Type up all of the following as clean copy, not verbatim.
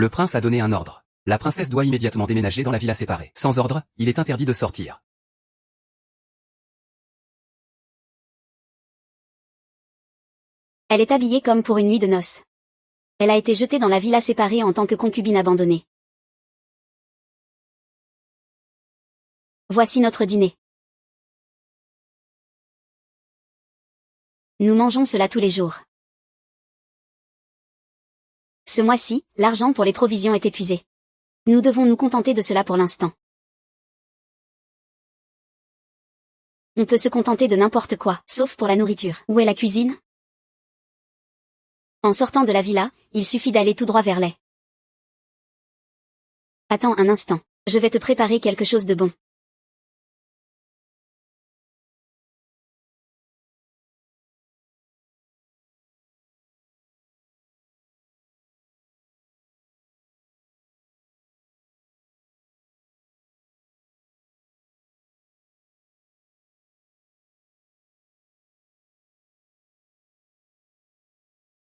Le prince a donné un ordre. La princesse doit immédiatement déménager dans la villa séparée. Sans ordre, il est interdit de sortir. Elle est habillée comme pour une nuit de noces. Elle a été jetée dans la villa séparée en tant que concubine abandonnée. Voici notre dîner. Nous mangeons cela tous les jours. Ce mois-ci, l'argent pour les provisions est épuisé. Nous devons nous contenter de cela pour l'instant. On peut se contenter de n'importe quoi, sauf pour la nourriture. Où est la cuisine? En sortant de la villa, il suffit d'aller tout droit vers les. Attends un instant. Je vais te préparer quelque chose de bon.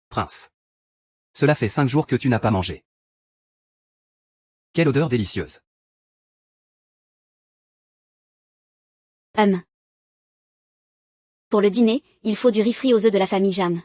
Prince. Cela fait 5 jours que tu n'as pas mangé. Quelle odeur délicieuse. Pour le dîner, il faut du riz frit aux œufs de la famille Jam.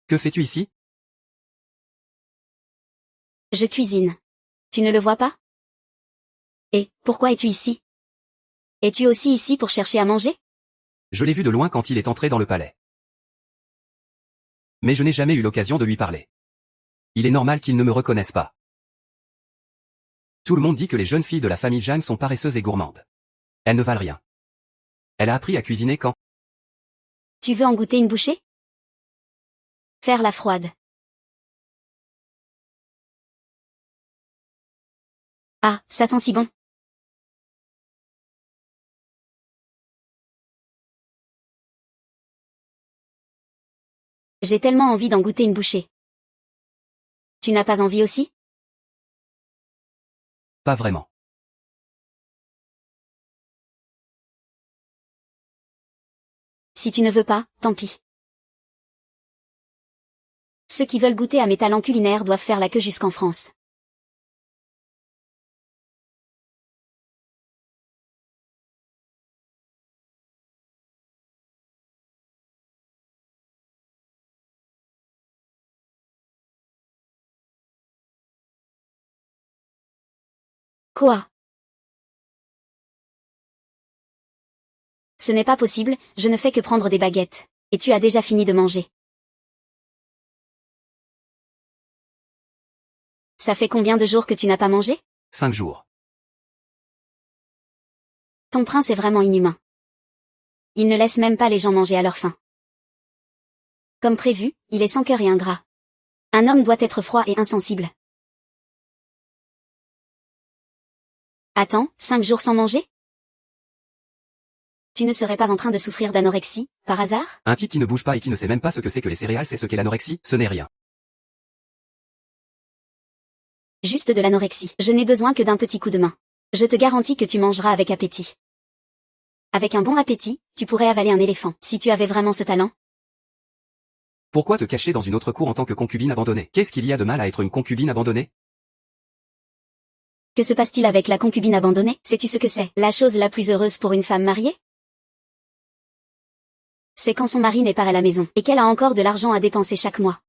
Que fais-tu ici? Je cuisine. Tu ne le vois pas? Et, pourquoi es-tu ici? Es-tu aussi ici pour chercher à manger? Je l'ai vu de loin quand il est entré dans le palais. Mais je n'ai jamais eu l'occasion de lui parler. Il est normal qu'il ne me reconnaisse pas. Tout le monde dit que les jeunes filles de la famille Jeanne sont paresseuses et gourmandes. Elles ne valent rien. Elle a appris à cuisiner quand? Tu veux en goûter une bouchée? Faire la froide. Ah, ça sent si bon. J'ai tellement envie d'en goûter une bouchée. Tu n'as pas envie aussi? Pas vraiment. Si tu ne veux pas, tant pis. Ceux qui veulent goûter à mes talents culinaires doivent faire la queue jusqu'en France. Quoi? Ce n'est pas possible, je ne fais que prendre des baguettes. Et tu as déjà fini de manger. Ça fait combien de jours que tu n'as pas mangé? 5 jours. Ton prince est vraiment inhumain. Il ne laisse même pas les gens manger à leur faim. Comme prévu, il est sans cœur et ingrat. Un homme doit être froid et insensible. Attends, 5 jours sans manger? Tu ne serais pas en train de souffrir d'anorexie, par hasard? Un type qui ne bouge pas et qui ne sait même pas ce que c'est que les céréales, c'est ce qu'est l'anorexie, ce n'est rien. Juste de l'anorexie. Je n'ai besoin que d'un petit coup de main. Je te garantis que tu mangeras avec appétit. Avec un bon appétit, tu pourrais avaler un éléphant, si tu avais vraiment ce talent. Pourquoi te cacher dans une autre cour en tant que concubine abandonnée? Qu'est-ce qu'il y a de mal à être une concubine abandonnée? Que se passe-t-il avec la concubine abandonnée? Sais-tu ce que c'est? La chose la plus heureuse pour une femme mariée? C'est quand son mari n'est pas à la maison, et qu'elle a encore de l'argent à dépenser chaque mois.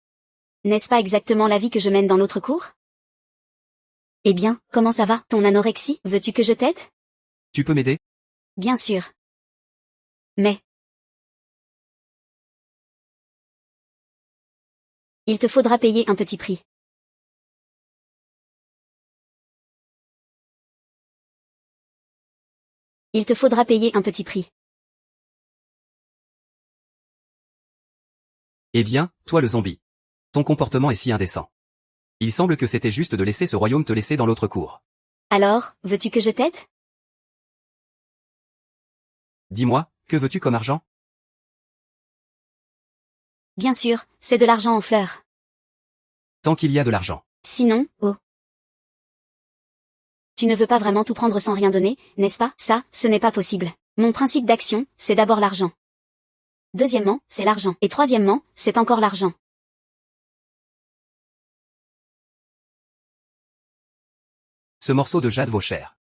N'est-ce pas exactement la vie que je mène dans l'autre cour? Eh bien, comment ça va, ton anorexie? Veux-tu que je t'aide? Tu peux m'aider? Bien sûr. Mais... il te faudra payer un petit prix. Il te faudra payer un petit prix. Eh bien, toi le zombie. Ton comportement est si indécent. Il semble que c'était juste de laisser ce royaume te laisser dans l'autre cour. Alors, veux-tu que je t'aide? Dis-moi, que veux-tu comme argent? Bien sûr, c'est de l'argent en fleurs. Tant qu'il y a de l'argent. Sinon, oh. Tu ne veux pas vraiment tout prendre sans rien donner, n'est-ce pas? Ça, ce n'est pas possible. Mon principe d'action, c'est d'abord l'argent. Deuxièmement, c'est l'argent. Et troisièmement, c'est encore l'argent. Ce morceau de jade vaut cher.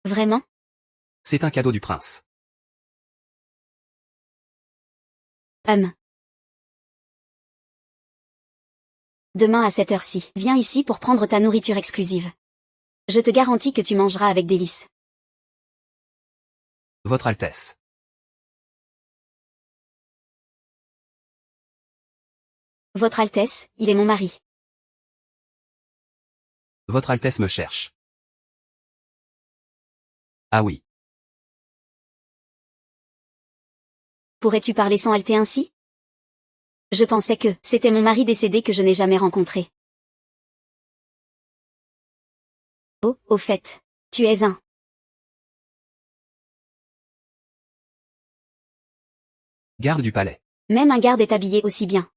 Vraiment? C'est un cadeau du prince. Demain à cette heure-ci, viens ici pour prendre ta nourriture exclusive. Je te garantis que tu mangeras avec délice. Votre Altesse. Votre Altesse, il est mon mari. Votre Altesse me cherche. Ah oui. Pourrais-tu parler sans halter ainsi? Je pensais que c'était mon mari décédé que je n'ai jamais rencontré. Oh, au fait, tu es un. Garde du palais. Même un garde est habillé aussi bien.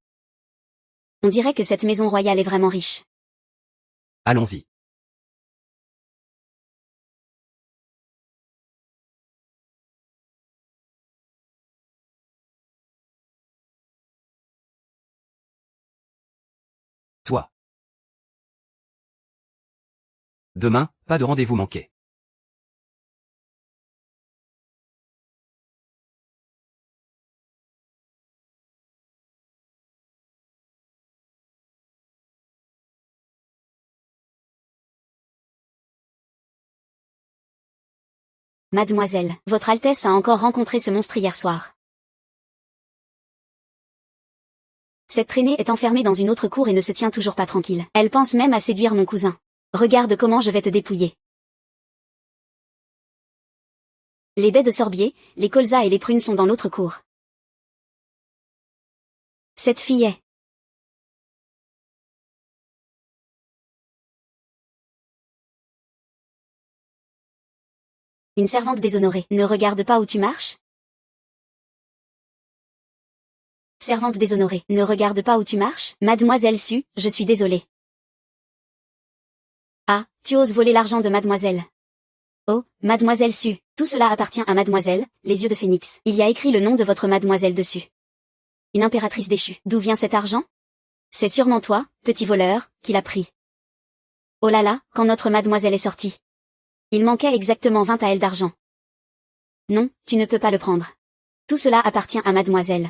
On dirait que cette maison royale est vraiment riche. Allons-y. Toi. Demain, pas de rendez-vous manqué. Mademoiselle, votre Altesse a encore rencontré ce monstre hier soir. Cette traînée est enfermée dans une autre cour et ne se tient toujours pas tranquille. Elle pense même à séduire mon cousin. Regarde comment je vais te dépouiller. Les baies de sorbier, les colzas et les prunes sont dans l'autre cour. Cette fille est... une servante déshonorée. Ne regarde pas où tu marches. Servante déshonorée. Ne regarde pas où tu marches. Mademoiselle Su, je suis désolée. Ah, tu oses voler l'argent de mademoiselle. Oh, mademoiselle Su, tout cela appartient à mademoiselle, les yeux de phénix. Il y a écrit le nom de votre mademoiselle dessus. Une impératrice déchue. D'où vient cet argent? C'est sûrement toi, petit voleur, qui l'a pris. Oh là là, quand notre mademoiselle est sortie. Il manquait exactement 20 taels d'argent. Non, tu ne peux pas le prendre. Tout cela appartient à mademoiselle.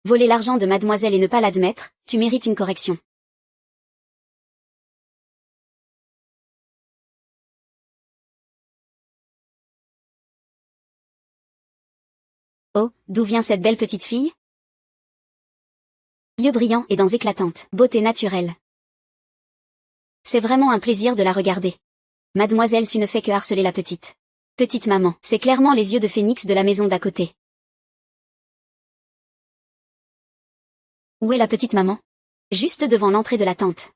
Voler l'argent de mademoiselle et ne pas l'admettre, tu mérites une correction. Oh, d'où vient cette belle petite fille? Yeux brillants et dents éclatantes, beauté naturelle. C'est vraiment un plaisir de la regarder. Mademoiselle Su ne fait que harceler la petite. Petite maman, c'est clairement les yeux de phénix de la maison d'à côté. Où est la petite maman? Juste devant l'entrée de la tente.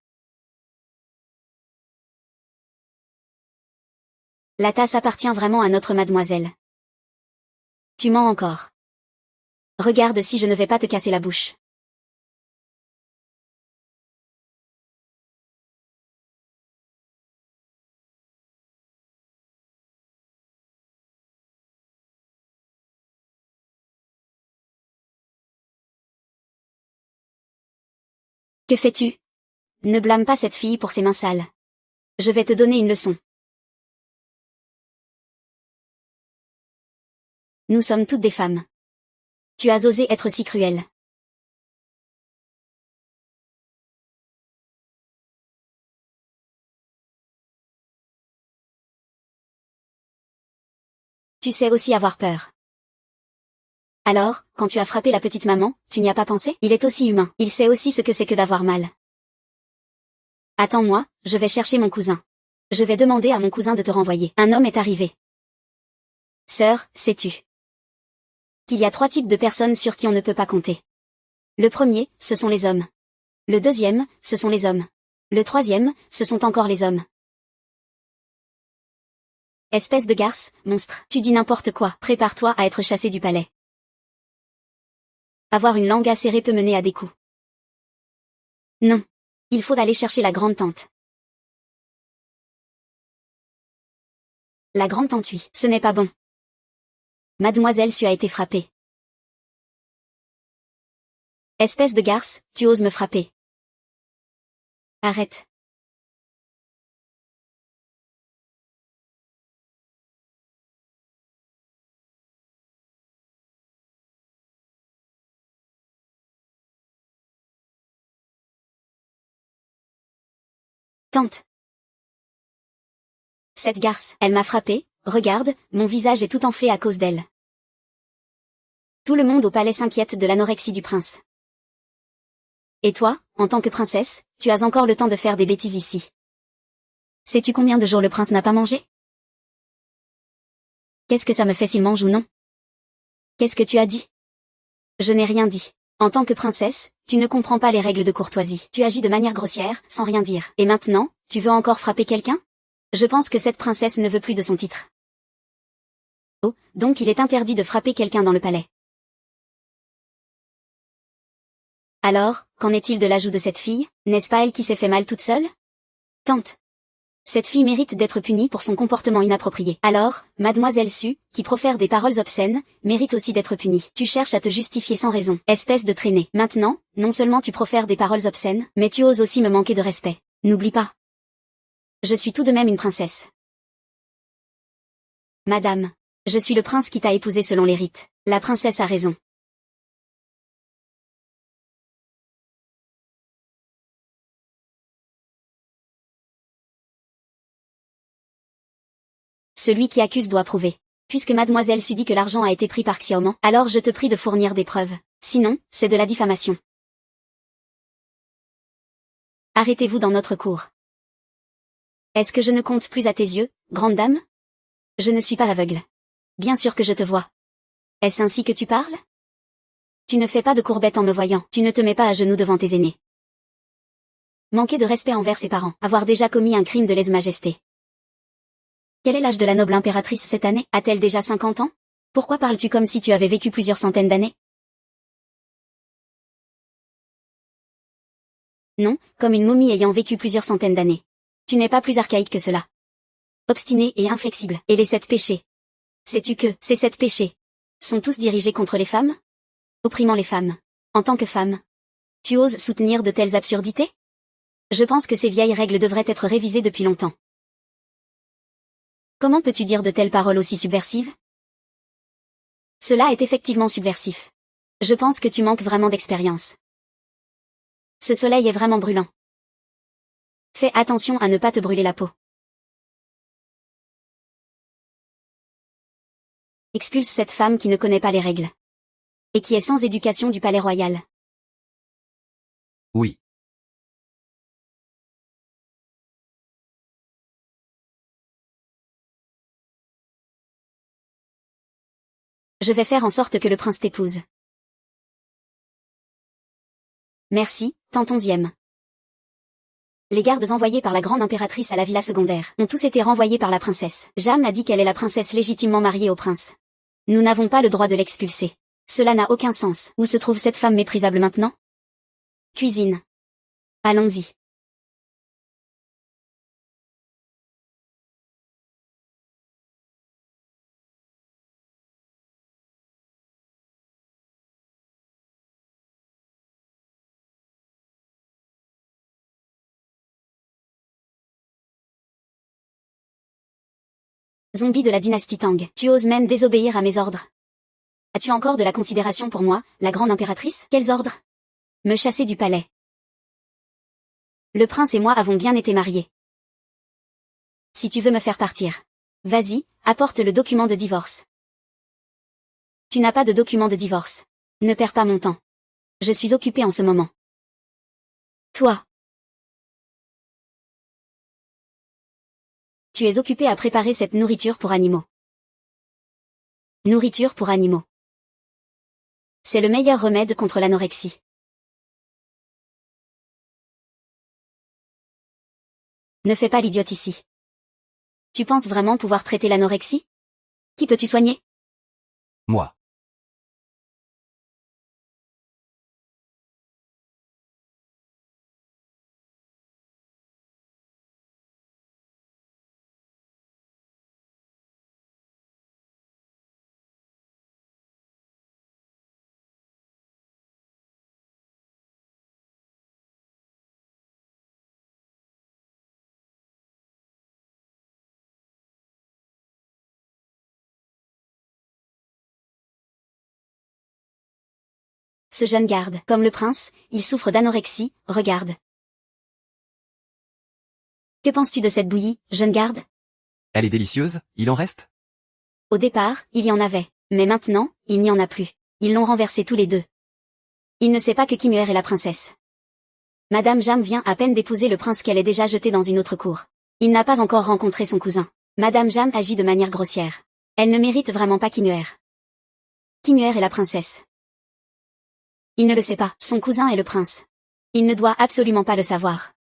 La tasse appartient vraiment à notre mademoiselle. Tu mens encore. Regarde si je ne vais pas te casser la bouche. Que fais-tu? Ne blâme pas cette fille pour ses mains sales. Je vais te donner une leçon. Nous sommes toutes des femmes. Tu as osé être si cruelle. Tu sais aussi avoir peur. Alors, quand tu as frappé la petite maman, tu n'y as pas pensé? Il est aussi humain. Il sait aussi ce que c'est que d'avoir mal. Attends-moi, je vais chercher mon cousin. Je vais demander à mon cousin de te renvoyer. Un homme est arrivé. Sœur, sais-tu qu'il y a 3 types de personnes sur qui on ne peut pas compter? Le premier, ce sont les hommes. Le deuxième, ce sont les hommes. Le troisième, ce sont encore les hommes. Espèce de garce, monstre, tu dis n'importe quoi. Prépare-toi à être chassé du palais. Avoir une langue acérée peut mener à des coups. Non. Il faut aller chercher la grande-tante. La grande-tante oui. Ce n'est pas bon. Mademoiselle Su a été frappée. Espèce de garce, tu oses me frapper. Arrête. Tante. Cette garce, elle m'a frappée, regarde, mon visage est tout enflé à cause d'elle. Tout le monde au palais s'inquiète de l'anorexie du prince. Et toi, en tant que princesse, tu as encore le temps de faire des bêtises ici. Sais-tu combien de jours le prince n'a pas mangé? Qu'est-ce que ça me fait s'il mange ou non? Qu'est-ce que tu as dit? Je n'ai rien dit. En tant que princesse, tu ne comprends pas les règles de courtoisie. Tu agis de manière grossière, sans rien dire. Et maintenant, tu veux encore frapper quelqu'un? Je pense que cette princesse ne veut plus de son titre. Oh, donc il est interdit de frapper quelqu'un dans le palais. Alors, qu'en est-il de la joue de cette fille? N'est-ce pas elle qui s'est fait mal toute seule? Tante. Cette fille mérite d'être punie pour son comportement inapproprié. Alors, Mademoiselle Su, qui profère des paroles obscènes, mérite aussi d'être punie. Tu cherches à te justifier sans raison. Espèce de traînée. Maintenant, non seulement tu profères des paroles obscènes, mais tu oses aussi me manquer de respect. N'oublie pas. Je suis tout de même une princesse. Madame. Je suis le prince qui t'a épousée selon les rites. La princesse a raison. Celui qui accuse doit prouver. Puisque Mademoiselle Su dit que l'argent a été pris par Xiaoman, alors je te prie de fournir des preuves. Sinon, c'est de la diffamation. Arrêtez-vous dans notre cour. Est-ce que je ne compte plus à tes yeux, grande dame? Je ne suis pas aveugle. Bien sûr que je te vois. Est-ce ainsi que tu parles? Tu ne fais pas de courbettes en me voyant, tu ne te mets pas à genoux devant tes aînés. Manquer de respect envers ses parents, avoir déjà commis un crime de lèse-majesté. Quel est l'âge de la noble impératrice cette année? A-t-elle déjà 50 ans? Pourquoi parles-tu comme si tu avais vécu plusieurs centaines d'années? Non, comme une momie ayant vécu plusieurs centaines d'années. Tu n'es pas plus archaïque que cela. Obstiné et inflexible. Et les 7 péchés. Sais-tu que ces 7 péchés sont tous dirigés contre les femmes? Opprimant les femmes. En tant que femme, tu oses soutenir de telles absurdités? Je pense que ces vieilles règles devraient être révisées depuis longtemps. Comment peux-tu dire de telles paroles aussi subversives? Cela est effectivement subversif. Je pense que tu manques vraiment d'expérience. Ce soleil est vraiment brûlant. Fais attention à ne pas te brûler la peau. Expulse cette femme qui ne connaît pas les règles. Et qui est sans éducation du palais royal. Oui. Je vais faire en sorte que le prince t'épouse. Merci, tante 11e. Les gardes envoyés par la grande impératrice à la villa secondaire ont tous été renvoyés par la princesse. Jam a dit qu'elle est la princesse légitimement mariée au prince. Nous n'avons pas le droit de l'expulser. Cela n'a aucun sens. Où se trouve cette femme méprisable maintenant? Cuisine. Allons-y. Zombie de la dynastie Tang, tu oses même désobéir à mes ordres. As-tu encore de la considération pour moi, la grande impératrice? Quels ordres? Me chasser du palais. Le prince et moi avons bien été mariés. Si tu veux me faire partir. Vas-y, apporte le document de divorce. Tu n'as pas de document de divorce. Ne perds pas mon temps. Je suis occupée en ce moment. Toi. Tu es occupé à préparer cette nourriture pour animaux. Nourriture pour animaux. C'est le meilleur remède contre l'anorexie. Ne fais pas l'idiote ici. Tu penses vraiment pouvoir traiter l'anorexie? Qui peux-tu soigner? Moi. Ce jeune garde, comme le prince, il souffre d'anorexie, regarde. Que penses-tu de cette bouillie, jeune garde? Elle est délicieuse, il en reste? Au départ, il y en avait. Mais maintenant, il n'y en a plus. Ils l'ont renversé tous les deux. Il ne sait pas que Kimuer est la princesse. Madame Jam vient à peine d'épouser le prince qu'elle est déjà jetée dans une autre cour. Il n'a pas encore rencontré son cousin. Madame Jam agit de manière grossière. Elle ne mérite vraiment pas Kimuer. Kimuer est la princesse. Il ne le sait pas, son cousin est le prince. Il ne doit absolument pas le savoir.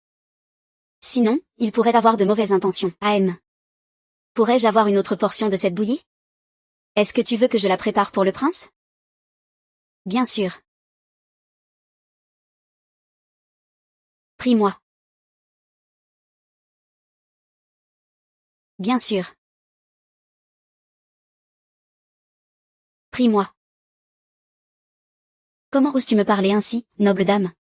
Sinon, il pourrait avoir de mauvaises intentions. AM. Pourrais-je avoir une autre portion de cette bouillie? Est-ce que tu veux que je la prépare pour le prince? Bien sûr. Prie-moi. Bien sûr. Prie-moi. Comment oses-tu me parler ainsi, noble dame?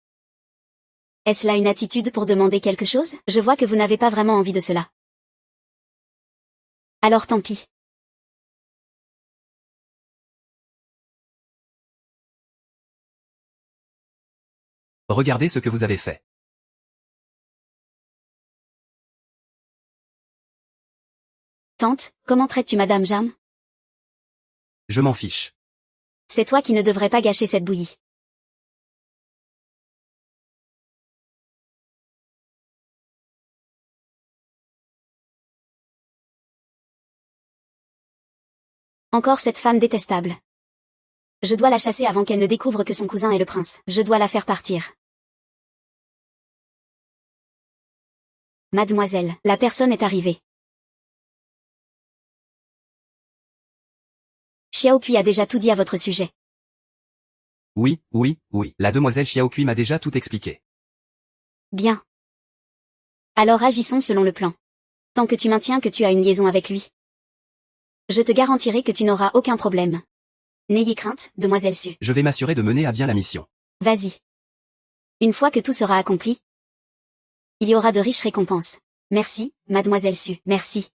Est-ce là une attitude pour demander quelque chose? Je vois que vous n'avez pas vraiment envie de cela. Alors tant pis. Regardez ce que vous avez fait. Tante, comment traites-tu Madame Jam? Je m'en fiche. C'est toi qui ne devrais pas gâcher cette bouillie. Encore cette femme détestable. Je dois la chasser avant qu'elle ne découvre que son cousin est le prince. Je dois la faire partir. Mademoiselle, la personne est arrivée. Xiaokui a déjà tout dit à votre sujet. Oui, oui, oui. La demoiselle Xiaokui m'a déjà tout expliqué. Bien. Alors agissons selon le plan. Tant que tu maintiens que tu as une liaison avec lui, je te garantirai que tu n'auras aucun problème. N'ayez crainte, demoiselle Su. Je vais m'assurer de mener à bien la mission. Vas-y. Une fois que tout sera accompli, il y aura de riches récompenses. Merci, mademoiselle Su. Merci.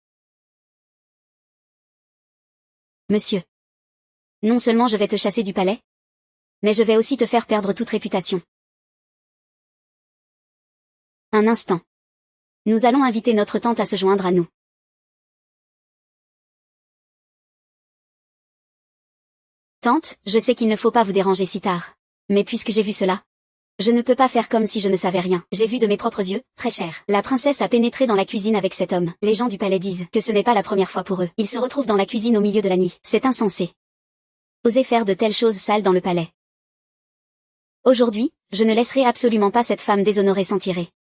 Monsieur. Non seulement je vais te chasser du palais, mais je vais aussi te faire perdre toute réputation. Un instant. Nous allons inviter notre tante à se joindre à nous. Tante, je sais qu'il ne faut pas vous déranger si tard. Mais puisque j'ai vu cela, je ne peux pas faire comme si je ne savais rien. J'ai vu de mes propres yeux, très cher. La princesse a pénétré dans la cuisine avec cet homme. Les gens du palais disent que ce n'est pas la première fois pour eux. Ils se retrouvent dans la cuisine au milieu de la nuit. C'est insensé. Oser faire de telles choses sales dans le palais. Aujourd'hui, je ne laisserai absolument pas cette femme déshonorée s'en tirer.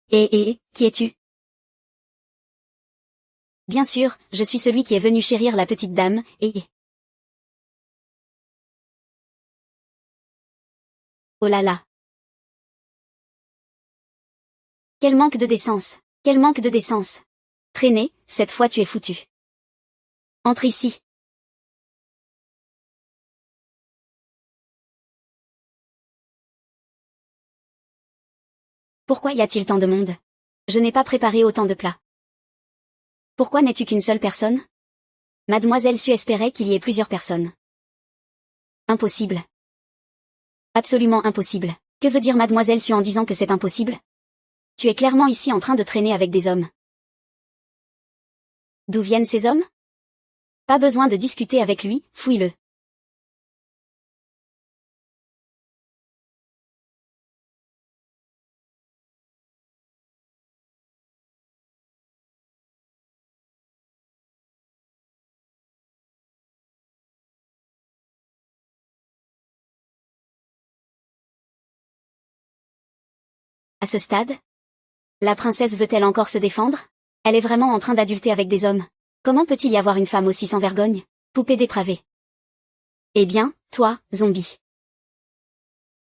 Qui es-tu? Bien sûr, je suis celui qui est venu chérir la petite dame, Oh là là. Quel manque de décence. Quel manque de décence. Traîner, cette fois tu es foutu. Entre ici. Pourquoi y a-t-il tant de monde? Je n'ai pas préparé autant de plats. Pourquoi n'es-tu qu'une seule personne? Mademoiselle Su espérait qu'il y ait plusieurs personnes. Impossible. Absolument impossible. Que veut dire Mademoiselle Su en disant que c'est impossible? Tu es clairement ici en train de traîner avec des hommes. D'où viennent ces hommes? Pas besoin de discuter avec lui, fouille-le. À ce stade? La princesse veut-elle encore se défendre? Elle est vraiment en train d'adulter avec des hommes. Comment peut-il y avoir une femme aussi sans vergogne? Poupée dépravée. Eh bien, toi, zombie.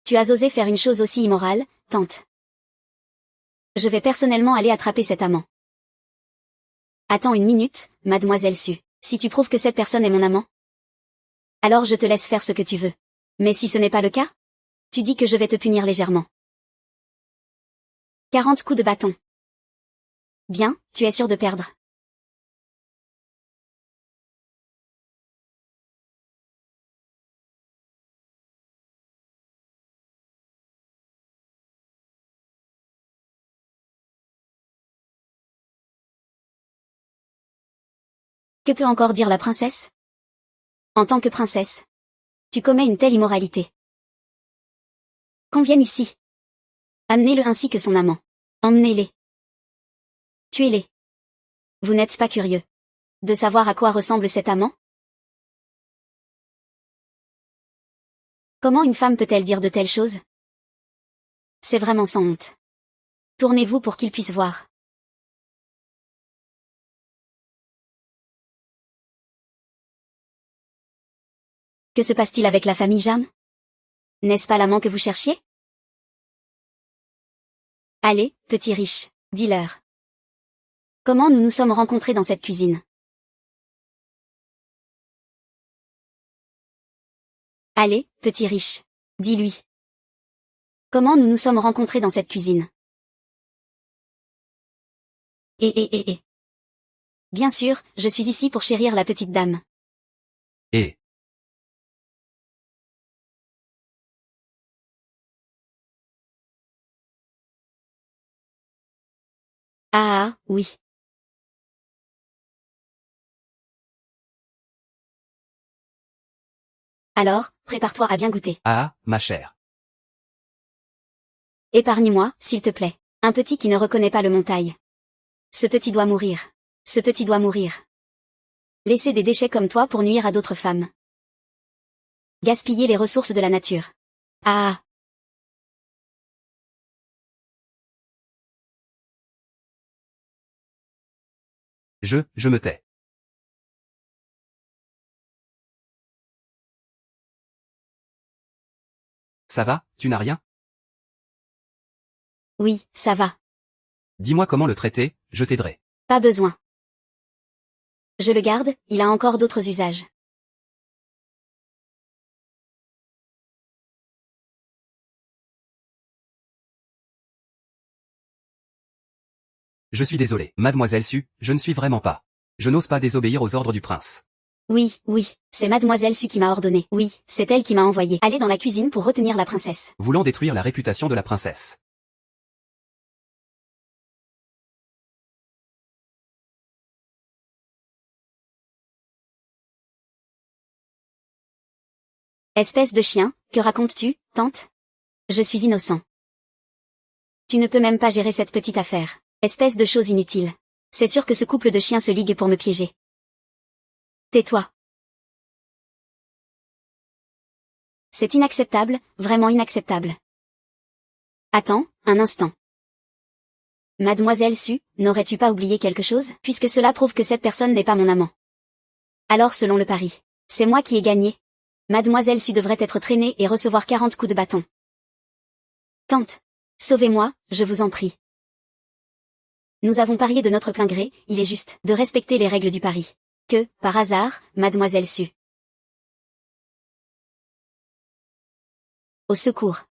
Tu as osé faire une chose aussi immorale, tante. Je vais personnellement aller attraper cet amant. Attends une minute, mademoiselle Su. Si tu prouves que cette personne est mon amant, alors je te laisse faire ce que tu veux. Mais si ce n'est pas le cas, tu dis que je vais te punir légèrement. 40 coups de bâton. Bien, tu es sûr de perdre. Que peut encore dire la princesse? En tant que princesse, tu commets une telle immoralité. Qu'on vienne ici. Amenez-le ainsi que son amant. Emmenez-les. Tuez-les. Vous n'êtes pas curieux de savoir à quoi ressemble cet amant? Comment une femme peut-elle dire de telles choses? C'est vraiment sans honte. Tournez-vous pour qu'il puisse voir. Que se passe-t-il avec la famille Jeanne? N'est-ce pas l'amant que vous cherchiez? Allez, petit riche, dis-leur. Comment nous nous sommes rencontrés dans cette cuisine? Allez, petit riche, dis-lui. Comment nous nous sommes rencontrés dans cette cuisine? Et. Bien sûr, je suis ici pour chérir la petite dame. Et. Ah, oui. Alors, prépare-toi à bien goûter. Ah, ma chère. Épargne-moi, s'il te plaît. Un petit qui ne reconnaît pas le montail. Ce petit doit mourir. Ce petit doit mourir. Laisser des déchets comme toi pour nuire à d'autres femmes. Gaspiller les ressources de la nature. Ah. Je me tais. Ça va, tu n'as rien? Oui, ça va. Dis-moi comment le traiter, je t'aiderai. Pas besoin. Je le garde, il a encore d'autres usages. Je suis désolé, mademoiselle Su, je ne suis vraiment pas. Je n'ose pas désobéir aux ordres du prince. Oui, c'est mademoiselle Su qui m'a ordonné. Oui, c'est elle qui m'a envoyé aller dans la cuisine pour retenir la princesse. Voulant détruire la réputation de la princesse. Espèce de chien, que racontes-tu, tante? Je suis innocent. Tu ne peux même pas gérer cette petite affaire. Espèce de chose inutile. C'est sûr que ce couple de chiens se ligue pour me piéger. Tais-toi. C'est inacceptable, vraiment inacceptable. Attends, un instant. Mademoiselle Su, n'aurais-tu pas oublié quelque chose, puisque cela prouve que cette personne n'est pas mon amant? Alors selon le pari, c'est moi qui ai gagné. Mademoiselle Su devrait être traînée et recevoir 40 coups de bâton. Tante, sauvez-moi, je vous en prie. Nous avons parié de notre plein gré, il est juste de respecter les règles du pari. Que, par hasard, mademoiselle Su. Au secours.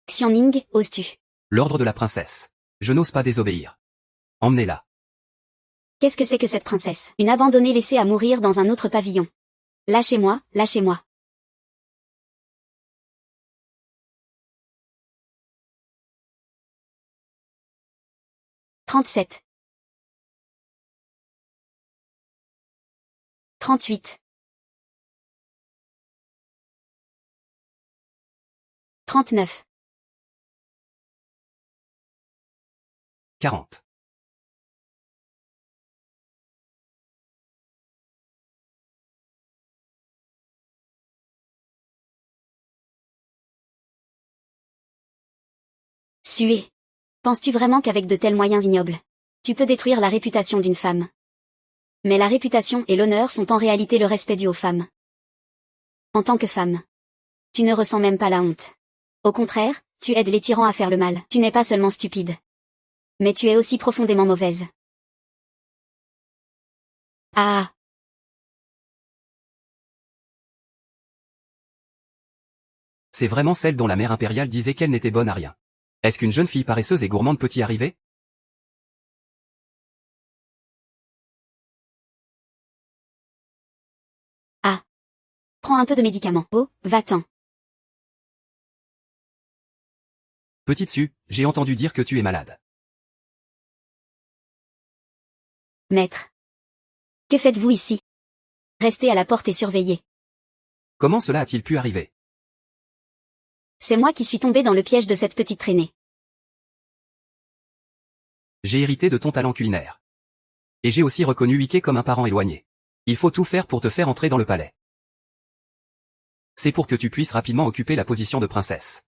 Xianning, oses-tu? L'ordre de la princesse. Je n'ose pas désobéir. Emmenez-la. Qu'est-ce que c'est que cette princesse? Une abandonnée laissée à mourir dans un autre pavillon. Lâchez-moi, lâchez-moi. « 37. 38. 39. 40. Suer. Penses-tu vraiment qu'avec de tels moyens ignobles, tu peux détruire la réputation d'une femme? Mais la réputation et l'honneur sont en réalité le respect dû aux femmes. En tant que femme, tu ne ressens même pas la honte. Au contraire, tu aides les tyrans à faire le mal. Tu n'es pas seulement stupide. Mais tu es aussi profondément mauvaise. Ah. « C'est vraiment celle dont la mère impériale disait qu'elle n'était bonne à rien. Est-ce qu'une jeune fille paresseuse et gourmande peut y arriver? Ah. Prends un peu de médicaments. Oh, va-t'en. Petite Sue, j'ai entendu dire que tu es malade. Maître. Que faites-vous ici? Restez à la porte et surveillez. Comment cela a-t-il pu arriver? C'est moi qui suis tombée dans le piège de cette petite traînée. J'ai hérité de ton talent culinaire. Et j'ai aussi reconnu Wické comme un parent éloigné. Il faut tout faire pour te faire entrer dans le palais. C'est pour que tu puisses rapidement occuper la position de princesse.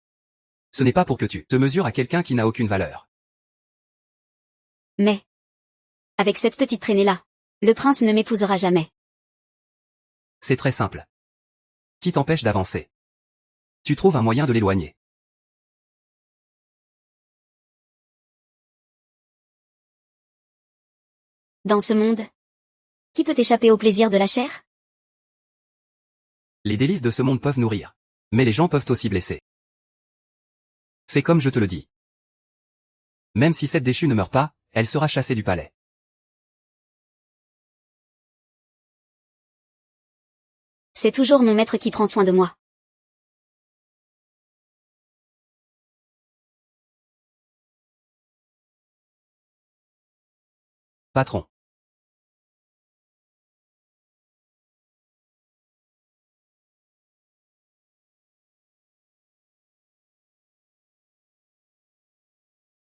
Ce n'est pas pour que tu te mesures à quelqu'un qui n'a aucune valeur. Mais. Avec cette petite traînée-là, le prince ne m'épousera jamais. C'est très simple. Qui t'empêche d'avancer? Tu trouves un moyen de l'éloigner. Dans ce monde, qui peut échapper au plaisir de la chair? Les délices de ce monde peuvent nourrir. Mais les gens peuvent aussi blesser. Fais comme je te le dis. Même si cette déchue ne meurt pas, elle sera chassée du palais. C'est toujours mon maître qui prend soin de moi. Patron.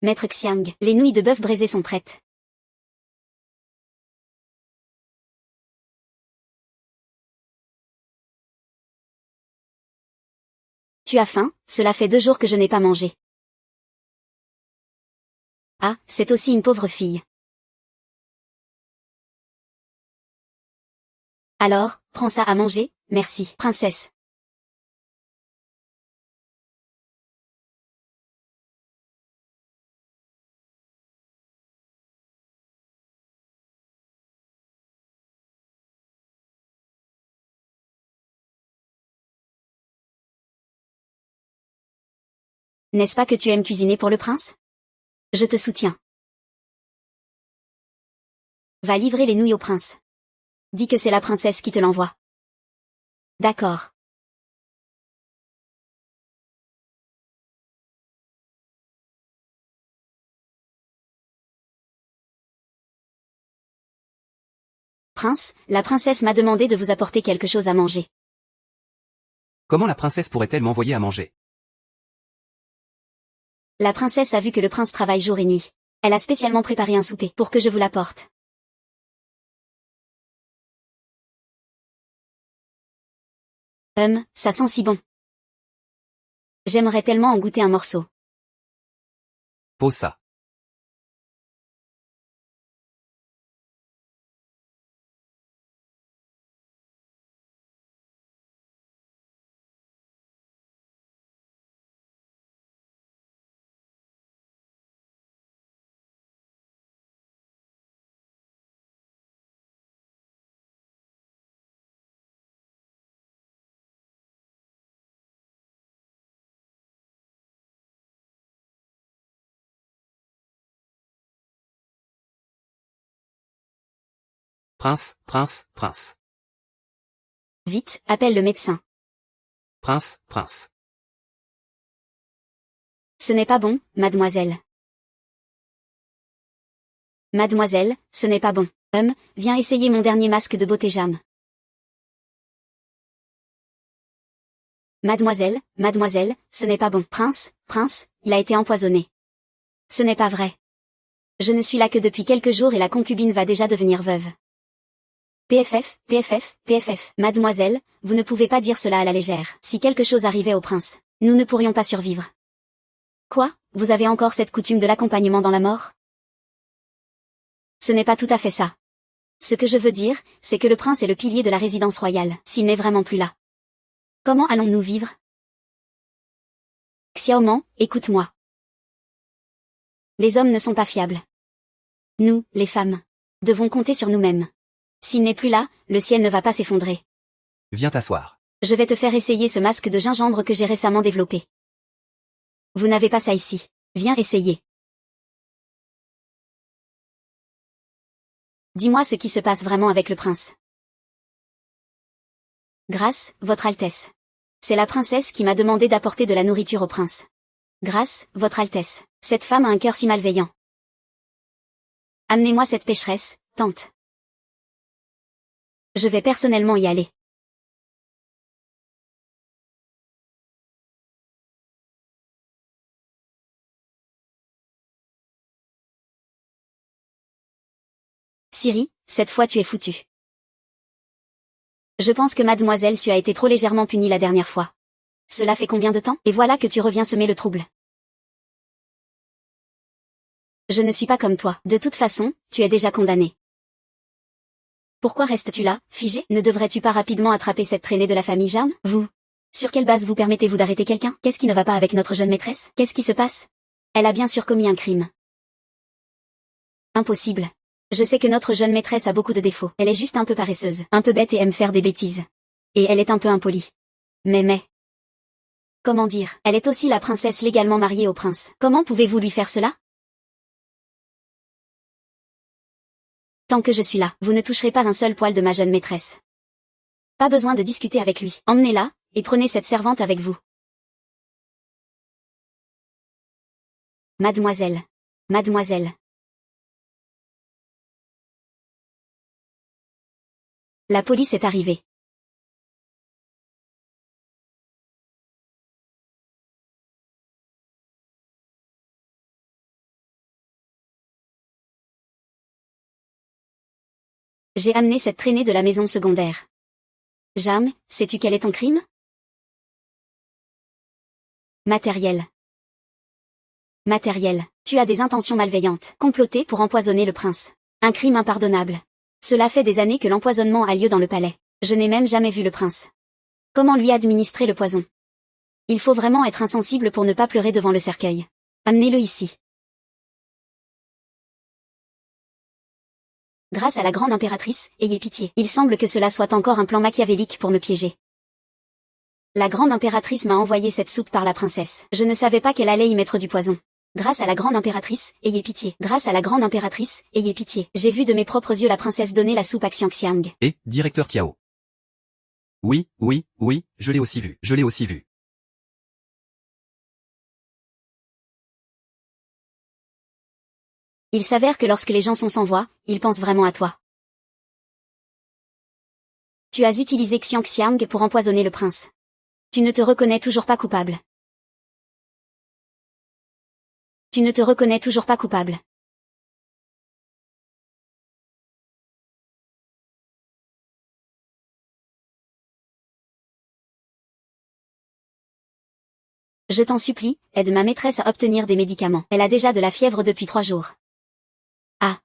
Maître Xiang, les nouilles de bœuf braisées sont prêtes. Tu as faim? Cela fait 2 jours que je n'ai pas mangé. Ah, c'est aussi une pauvre fille. Alors, prends ça à manger, merci, princesse. N'est-ce pas que tu aimes cuisiner pour le prince? Je te soutiens. Va livrer les nouilles au prince. Dis que c'est la princesse qui te l'envoie. D'accord. Prince, la princesse m'a demandé de vous apporter quelque chose à manger. Comment la princesse pourrait-elle m'envoyer à manger? La princesse a vu que le prince travaille jour et nuit. Elle a spécialement préparé un souper pour que je vous l'apporte. Ça sent si bon. J'aimerais tellement en goûter un morceau. Pose ça. Prince, prince, prince. Vite, appelle le médecin. Prince, prince. Ce n'est pas bon, mademoiselle. Mademoiselle, ce n'est pas bon. Viens essayer mon dernier masque de beauté Jam. Mademoiselle, mademoiselle, ce n'est pas bon. Prince, prince, il a été empoisonné. Ce n'est pas vrai. Je ne suis là que depuis quelques jours et la concubine va déjà devenir veuve. PFF, PFF, PFF. Mademoiselle, vous ne pouvez pas dire cela à la légère. Si quelque chose arrivait au prince, nous ne pourrions pas survivre. Quoi? Vous avez encore cette coutume de l'accompagnement dans la mort? Ce n'est pas tout à fait ça. Ce que je veux dire, c'est que le prince est le pilier de la résidence royale, s'il n'est vraiment plus là. Comment allons-nous vivre? Xiaoman, écoute-moi. Les hommes ne sont pas fiables. Nous, les femmes, devons compter sur nous-mêmes. S'il n'est plus là, le ciel ne va pas s'effondrer. Viens t'asseoir. Je vais te faire essayer ce masque de gingembre que j'ai récemment développé. Vous n'avez pas ça ici. Viens essayer. Dis-moi ce qui se passe vraiment avec le prince. Grâce, Votre Altesse. C'est la princesse qui m'a demandé d'apporter de la nourriture au prince. Grâce, Votre Altesse. Cette femme a un cœur si malveillant. Amenez-moi cette pécheresse, tante. Je vais personnellement y aller. Ciri, cette fois tu es foutue. Je pense que mademoiselle Su a été trop légèrement punie la dernière fois. Cela fait combien de temps? Et voilà que tu reviens semer le trouble. Je ne suis pas comme toi. De toute façon, tu es déjà condamné. Pourquoi restes-tu là, figé? Ne devrais-tu pas rapidement attraper cette traînée de la famille Jeanne? Vous? Sur quelle base vous permettez-vous d'arrêter quelqu'un? Qu'est-ce qui ne va pas avec notre jeune maîtresse? Qu'est-ce qui se passe? Elle a bien sûr commis un crime. Impossible. Je sais que notre jeune maîtresse a beaucoup de défauts. Elle est juste un peu paresseuse, un peu bête et aime faire des bêtises. Et elle est un peu impolie. Mais... Comment dire? Elle est aussi la princesse légalement mariée au prince. Comment pouvez-vous lui faire cela? Tant que je suis là, vous ne toucherez pas un seul poil de ma jeune maîtresse. Pas besoin de discuter avec lui. Emmenez-la, et prenez cette servante avec vous. Mademoiselle. Mademoiselle. La police est arrivée. J'ai amené cette traînée de la maison secondaire. Jam, sais-tu quel est ton crime? Matériel. Matériel. Tu as des intentions malveillantes. Comploter pour empoisonner le prince. Un crime impardonnable. Cela fait des années que l'empoisonnement a lieu dans le palais. Je n'ai même jamais vu le prince. Comment lui administrer le poison? Il faut vraiment être insensible pour ne pas pleurer devant le cercueil. Amenez-le ici. Grâce à la grande impératrice, ayez pitié. Il semble que cela soit encore un plan machiavélique pour me piéger. La grande impératrice m'a envoyé cette soupe par la princesse. Je ne savais pas qu'elle allait y mettre du poison. Grâce à la grande impératrice, ayez pitié. Grâce à la grande impératrice, ayez pitié. J'ai vu de mes propres yeux la princesse donner la soupe à Xiangxiang. Et, directeur Kiao. Oui, je l'ai aussi vu. Je l'ai aussi vu. Il s'avère que lorsque les gens sont sans voix, ils pensent vraiment à toi. Tu as utilisé Xiangxiang pour empoisonner le prince. Tu ne te reconnais toujours pas coupable. Tu ne te reconnais toujours pas coupable. Je t'en supplie, aide ma maîtresse à obtenir des médicaments. Elle a déjà de la fièvre depuis 3 jours. Ah.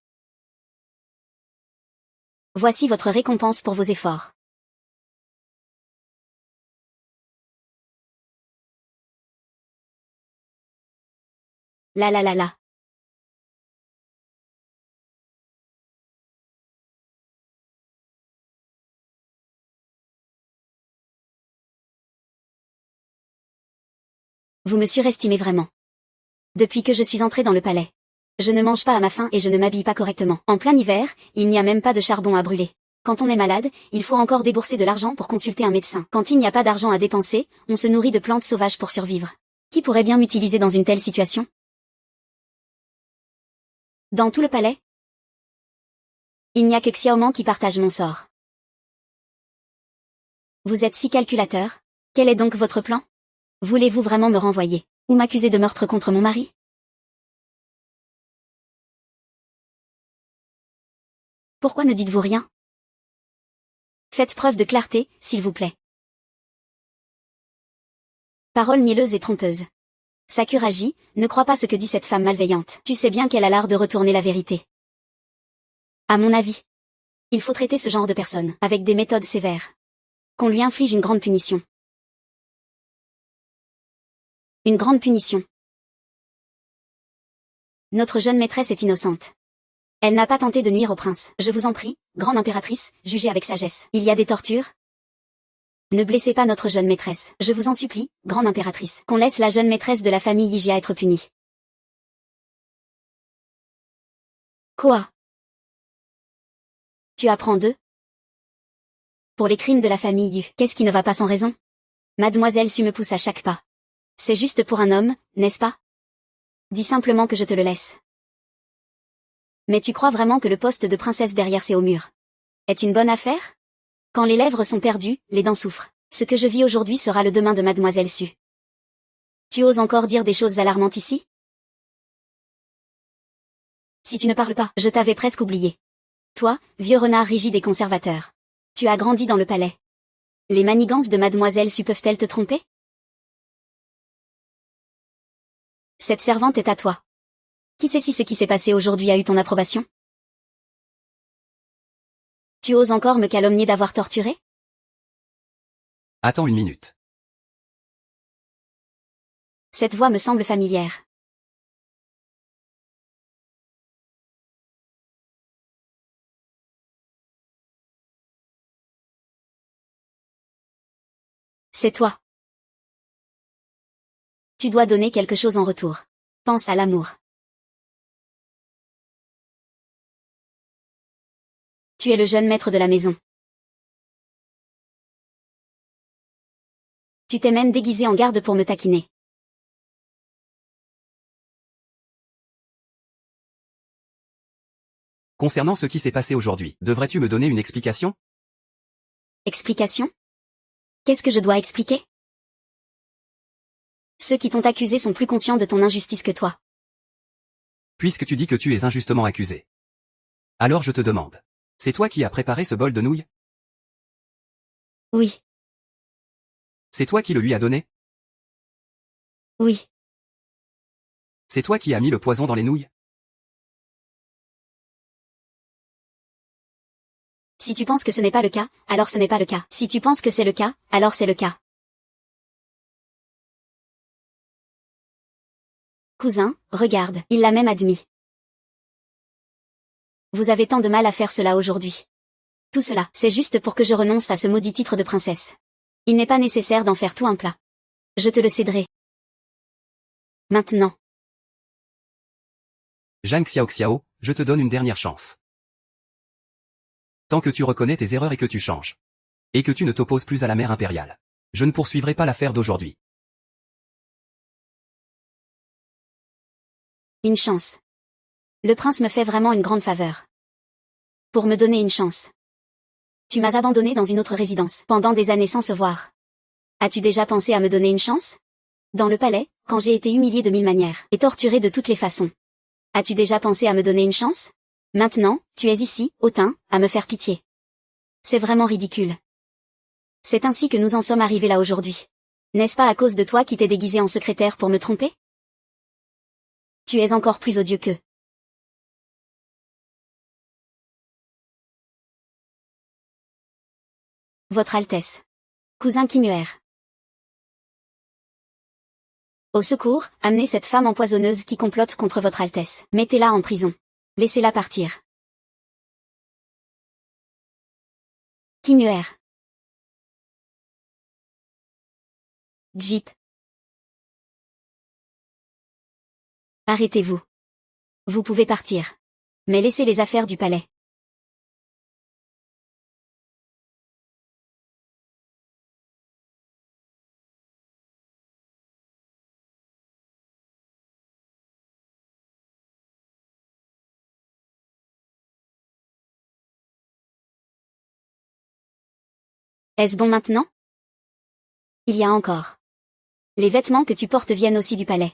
Voici votre récompense pour vos efforts. La. Vous me surestimez vraiment. Depuis que je suis entrée dans le palais. Je ne mange pas à ma faim et je ne m'habille pas correctement. En plein hiver, il n'y a même pas de charbon à brûler. Quand on est malade, il faut encore débourser de l'argent pour consulter un médecin. Quand il n'y a pas d'argent à dépenser, on se nourrit de plantes sauvages pour survivre. Qui pourrait bien m'utiliser dans une telle situation? Dans tout le palais? Il n'y a que Xiaoman qui partage mon sort. Vous êtes si calculateur. Quel est donc votre plan? Voulez-vous vraiment me renvoyer? Ou m'accuser de meurtre contre mon mari? Pourquoi ne dites-vous rien? Faites preuve de clarté, s'il vous plaît. Parole mielleuse et trompeuse. Sakuragi, ne crois pas ce que dit cette femme malveillante. Tu sais bien qu'elle a l'art de retourner la vérité. À mon avis, il faut traiter ce genre de personne avec des méthodes sévères. Qu'on lui inflige une grande punition. Une grande punition. Notre jeune maîtresse est innocente. Elle n'a pas tenté de nuire au prince. Je vous en prie, grande impératrice, jugez avec sagesse. Il y a des tortures? Ne blessez pas notre jeune maîtresse. Je vous en supplie, grande impératrice, qu'on laisse la jeune maîtresse de la famille Yijia être punie. Quoi? Tu apprends d'eux? Pour les crimes de la famille Yu, qu'est-ce qui ne va pas sans raison? Mademoiselle Su me pousse à chaque pas. C'est juste pour un homme, n'est-ce pas? Dis simplement que je te le laisse. Mais tu crois vraiment que le poste de princesse derrière ces hauts murs est une bonne affaire? Quand les lèvres sont perdues, les dents souffrent. Ce que je vis aujourd'hui sera le demain de Mademoiselle Su. Tu oses encore dire des choses alarmantes ici? Si tu ne parles pas, je t'avais presque oublié. Toi, vieux renard rigide et conservateur. Tu as grandi dans le palais. Les manigances de Mademoiselle Su peuvent-elles te tromper? Cette servante est à toi. Qui sait si ce qui s'est passé aujourd'hui a eu ton approbation? Tu oses encore me calomnier d'avoir torturé? Attends une minute. Cette voix me semble familière. C'est toi. Tu dois donner quelque chose en retour. Pense à l'amour. Tu es le jeune maître de la maison. Tu t'es même déguisé en garde pour me taquiner. Concernant ce qui s'est passé aujourd'hui, devrais-tu me donner une explication? Explication? Qu'est-ce que je dois expliquer? Ceux qui t'ont accusé sont plus conscients de ton injustice que toi. Puisque tu dis que tu es injustement accusé. Alors je te demande. C'est toi qui as préparé ce bol de nouilles? Oui, C'est toi qui le lui as donné? oui. C'est toi qui as mis le poison dans les nouilles? Si tu penses que ce n'est pas le cas, alors ce n'est pas le cas. Si tu penses que c'est le cas, alors c'est le cas. Cousin, regarde, il l'a même admis. Vous avez tant de mal à faire cela aujourd'hui. Tout cela, c'est juste pour que je renonce à ce maudit titre de princesse. Il n'est pas nécessaire d'en faire tout un plat. Je te le céderai. Maintenant. Zhang Xiaoxiao, je te donne une dernière chance. Tant que tu reconnais tes erreurs et que tu changes. Et que tu ne t'opposes plus à la mère impériale. Je ne poursuivrai pas l'affaire d'aujourd'hui. Une chance. Le prince me fait vraiment une grande faveur. Pour me donner une chance. Tu m'as abandonné dans une autre résidence, pendant des années sans se voir. As-tu déjà pensé à me donner une chance? Dans le palais, quand j'ai été humiliée de 1000 manières, et torturée de toutes les façons. As-tu déjà pensé à me donner une chance? Maintenant, tu es ici, hautain, à me faire pitié. C'est vraiment ridicule. C'est ainsi que nous en sommes arrivés là aujourd'hui. N'est-ce pas à cause de toi qui t'es déguisé en secrétaire pour me tromper? Tu es encore plus odieux qu'eux. Votre Altesse. Cousin Kimuer. Au secours, amenez cette femme empoisonneuse qui complote contre votre Altesse. Mettez-la en prison. Laissez-la partir. Kimuer. Jeep. Arrêtez-vous. Vous pouvez partir. Mais laissez les affaires du palais. Est-ce bon maintenant? Il y a encore. Les vêtements que tu portes viennent aussi du palais.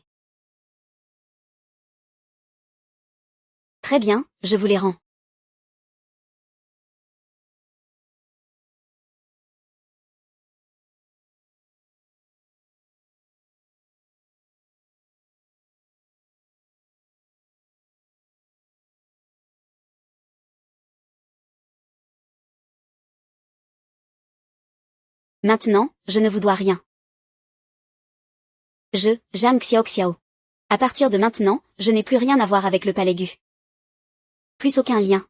Très bien, je vous les rends. Maintenant, je ne vous dois rien. Zhang Xiaoxiao. À partir de maintenant, je n'ai plus rien à voir avec le palais Gu. Plus aucun lien.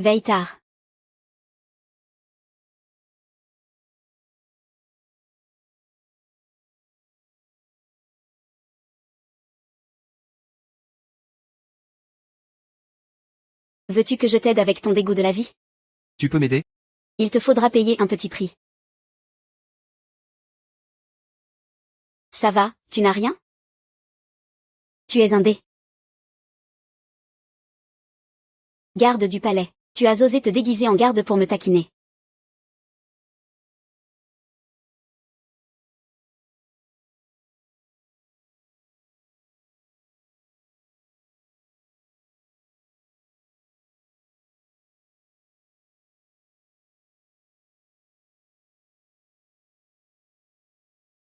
Veille tard. Veux-tu que je t'aide avec ton dégoût de la vie? Tu peux m'aider? Il te faudra payer un petit prix. Ça va, tu n'as rien? Tu es un dé. Garde du palais. Tu as osé te déguiser en garde pour me taquiner.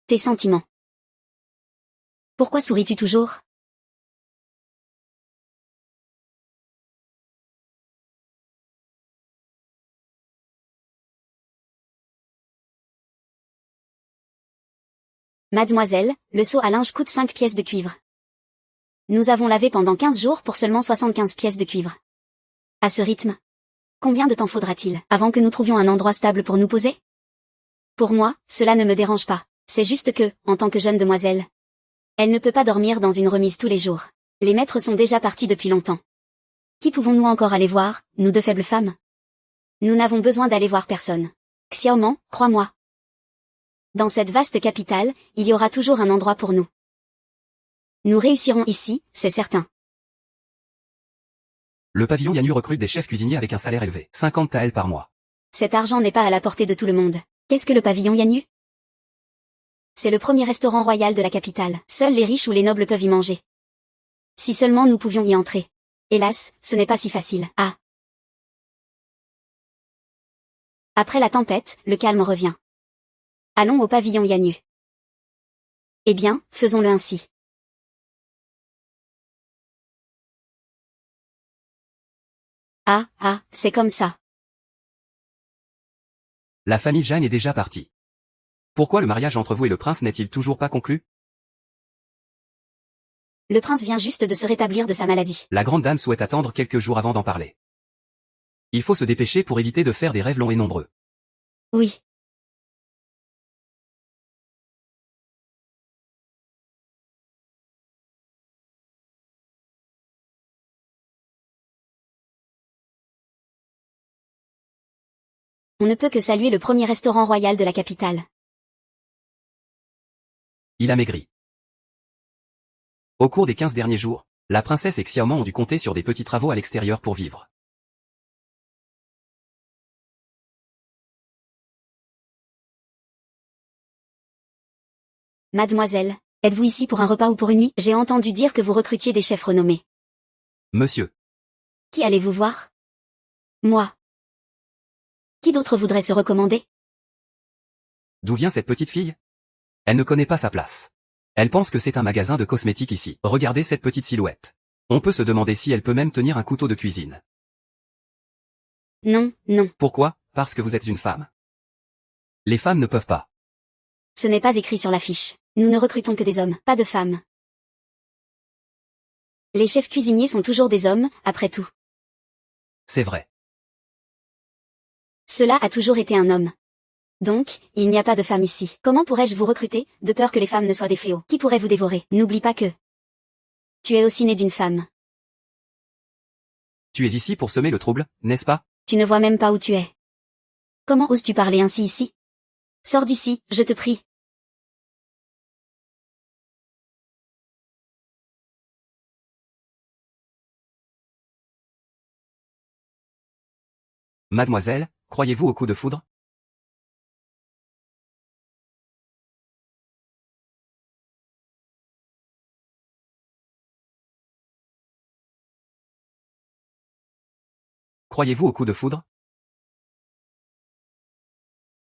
Tes sentiments. Pourquoi souris-tu toujours? Mademoiselle, le seau à linge coûte 5 pièces de cuivre. Nous avons lavé pendant 15 jours pour seulement 75 pièces de cuivre. À ce rythme, combien de temps faudra-t-il avant que nous trouvions un endroit stable pour nous poser? Pour moi, cela ne me dérange pas. C'est juste que, en tant que jeune demoiselle, elle ne peut pas dormir dans une remise tous les jours. Les maîtres sont déjà partis depuis longtemps. Qui pouvons-nous encore aller voir, nous deux faibles femmes? Nous n'avons besoin d'aller voir personne. Xiaoman, crois-moi. Dans cette vaste capitale, il y aura toujours un endroit pour nous. Nous réussirons ici, c'est certain. Le pavillon Yanyu recrute des chefs cuisiniers avec un salaire élevé. 50 taels par mois. Cet argent n'est pas à la portée de tout le monde. Qu'est-ce que le pavillon Yanyu? C'est le premier restaurant royal de la capitale. Seuls les riches ou les nobles peuvent y manger. Si seulement nous pouvions y entrer. Hélas, ce n'est pas si facile. Ah. Après la tempête, le calme revient. Allons au pavillon Yanyu. Eh bien, faisons-le ainsi. Ah, c'est comme ça. La famille Jeanne est déjà partie. Pourquoi le mariage entre vous et le prince n'est-il toujours pas conclu? Le prince vient juste de se rétablir de sa maladie. La grande dame souhaite attendre quelques jours avant d'en parler. Il faut se dépêcher pour éviter de faire des rêves longs et nombreux. Oui. On ne peut que saluer le premier restaurant royal de la capitale. Il a maigri. Au cours des 15 derniers jours, la princesse et Xiaoman ont dû compter sur des petits travaux à l'extérieur pour vivre. Mademoiselle, êtes-vous ici pour un repas ou pour une nuit? J'ai entendu dire que vous recrutiez des chefs renommés. Monsieur. Qui allez-vous voir? Moi. Qui d'autre voudrait se recommander? D'où vient cette petite fille? Elle ne connaît pas sa place. Elle pense que c'est un magasin de cosmétiques ici. Regardez cette petite silhouette. On peut se demander si elle peut même tenir un couteau de cuisine. Non. Pourquoi? Parce que vous êtes une femme. Les femmes ne peuvent pas. Ce n'est pas écrit sur l'affiche. Nous ne recrutons que des hommes, pas de femmes. Les chefs cuisiniers sont toujours des hommes, après tout. C'est vrai. Cela a toujours été un homme. Donc, il n'y a pas de femme ici. Comment pourrais-je vous recruter, de peur que les femmes ne soient des fléaux? Qui pourrait vous dévorer? N'oublie pas que tu es aussi né d'une femme. Tu es ici pour semer le trouble, n'est-ce pas? Tu ne vois même pas où tu es. Comment oses-tu parler ainsi ici? Sors d'ici, je te prie. Mademoiselle, croyez-vous au coup de foudre? Croyez-vous au coup de foudre?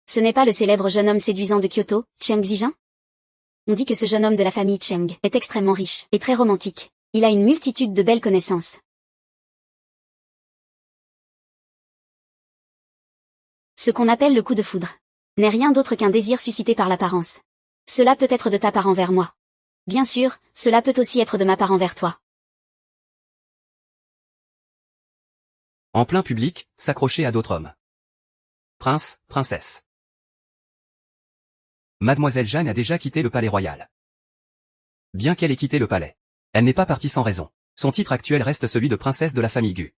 Ce n'est pas le célèbre jeune homme séduisant de Kyoto, Cheng Zijin? On dit que ce jeune homme de la famille Cheng est extrêmement riche et très romantique. Il a une multitude de belles connaissances. Ce qu'on appelle le coup de foudre n'est rien d'autre qu'un désir suscité par l'apparence. Cela peut être de ta part envers moi. Bien sûr, cela peut aussi être de ma part envers toi. En plein public, s'accrocher à d'autres hommes. Prince, princesse. Mademoiselle Jeanne a déjà quitté le palais royal. Bien qu'elle ait quitté le palais, elle n'est pas partie sans raison. Son titre actuel reste celui de princesse de la famille Gu.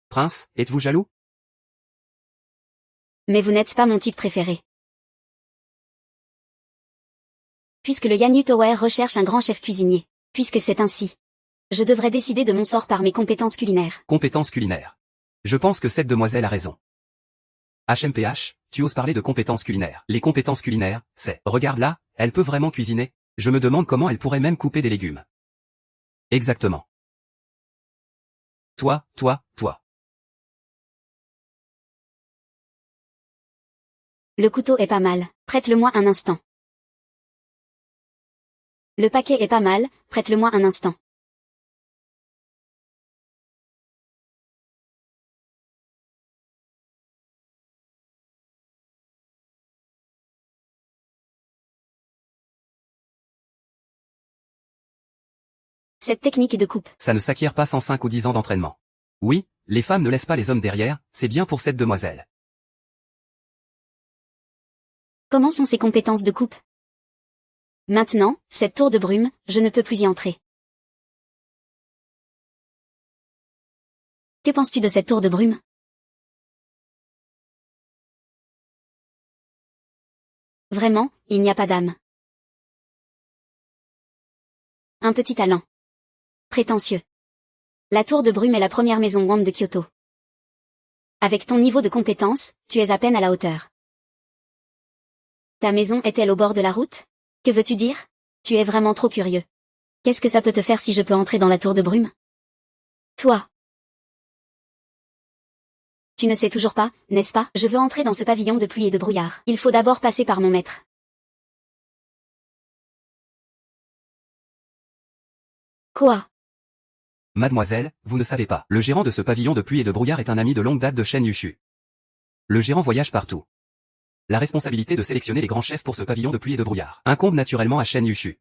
Prince, êtes-vous jaloux? Mais vous n'êtes pas mon type préféré. Puisque le Yanyu Tower recherche un grand chef cuisinier. Puisque c'est ainsi. Je devrais décider de mon sort par mes compétences culinaires. Compétences culinaires. Je pense que cette demoiselle a raison. HMPH, tu oses parler de compétences culinaires. Les compétences culinaires, c'est, regarde là, elle peut vraiment cuisiner. Je me demande comment elle pourrait même couper des légumes. Exactement. Toi. Le couteau est pas mal, prête-le-moi un instant. Le paquet est pas mal, prête-le-moi un instant. Cette technique de coupe. Ça ne s'acquiert pas sans 5 ou 10 ans d'entraînement. Oui, les femmes ne laissent pas les hommes derrière, c'est bien pour cette demoiselle. Comment sont ses compétences de coupe? Maintenant, cette tour de brume, je ne peux plus y entrer. Que penses-tu de cette tour de brume? Vraiment, il n'y a pas d'âme. Un petit talent. Prétentieux. La tour de brume est la première maison Wand de Kyoto. Avec ton niveau de compétence, tu es à peine à la hauteur. Ta maison est-elle au bord de la route? Que veux-tu dire? Tu es vraiment trop curieux. Qu'est-ce que ça peut te faire si je peux entrer dans la tour de brume? Toi. Tu ne sais toujours pas, n'est-ce pas? Je veux entrer dans ce pavillon de pluie et de brouillard. Il faut d'abord passer par mon maître. Quoi? Mademoiselle, vous ne savez pas. Le gérant de ce pavillon de pluie et de brouillard est un ami de longue date de Shen Yushu. Le gérant voyage partout. La responsabilité de sélectionner les grands chefs pour ce pavillon de pluie et de brouillard incombe naturellement à Shen Yushu.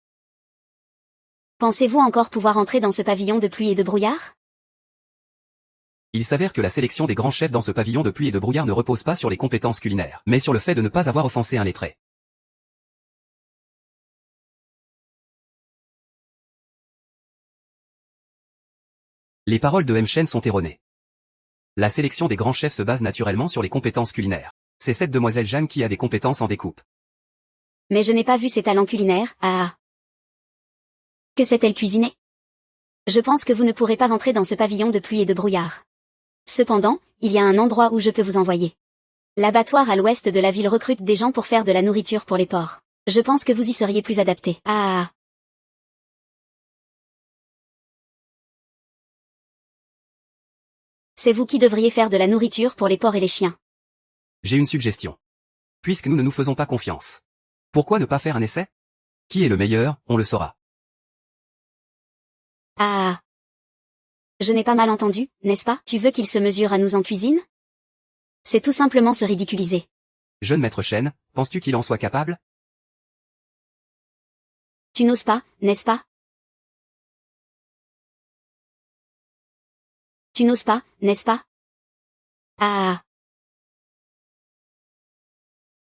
Pensez-vous encore pouvoir entrer dans ce pavillon de pluie et de brouillard? Il s'avère que la sélection des grands chefs dans ce pavillon de pluie et de brouillard ne repose pas sur les compétences culinaires, mais sur le fait de ne pas avoir offensé un lettré. Les paroles de M. Shen sont erronées. La sélection des grands chefs se base naturellement sur les compétences culinaires. C'est cette demoiselle Jeanne qui a des compétences en découpe. Mais je n'ai pas vu ses talents culinaires, ah. Que sait-elle cuisiner? Je pense que vous ne pourrez pas entrer dans ce pavillon de pluie et de brouillard. Cependant, il y a un endroit où je peux vous envoyer. L'abattoir à l'ouest de la ville recrute des gens pour faire de la nourriture pour les porcs. Je pense que vous y seriez plus adapté. Ah. C'est vous qui devriez faire de la nourriture pour les porcs et les chiens. J'ai une suggestion. Puisque nous ne nous faisons pas confiance. Pourquoi ne pas faire un essai? Qui est le meilleur, on le saura. Ah. Je n'ai pas mal entendu, n'est-ce pas? Tu veux qu'il se mesure à nous en cuisine? C'est tout simplement se ridiculiser. Jeune maître Shen, penses-tu qu'il en soit capable? Tu n'oses pas, n'est-ce pas? Tu n'oses pas, n'est-ce pas? Ah.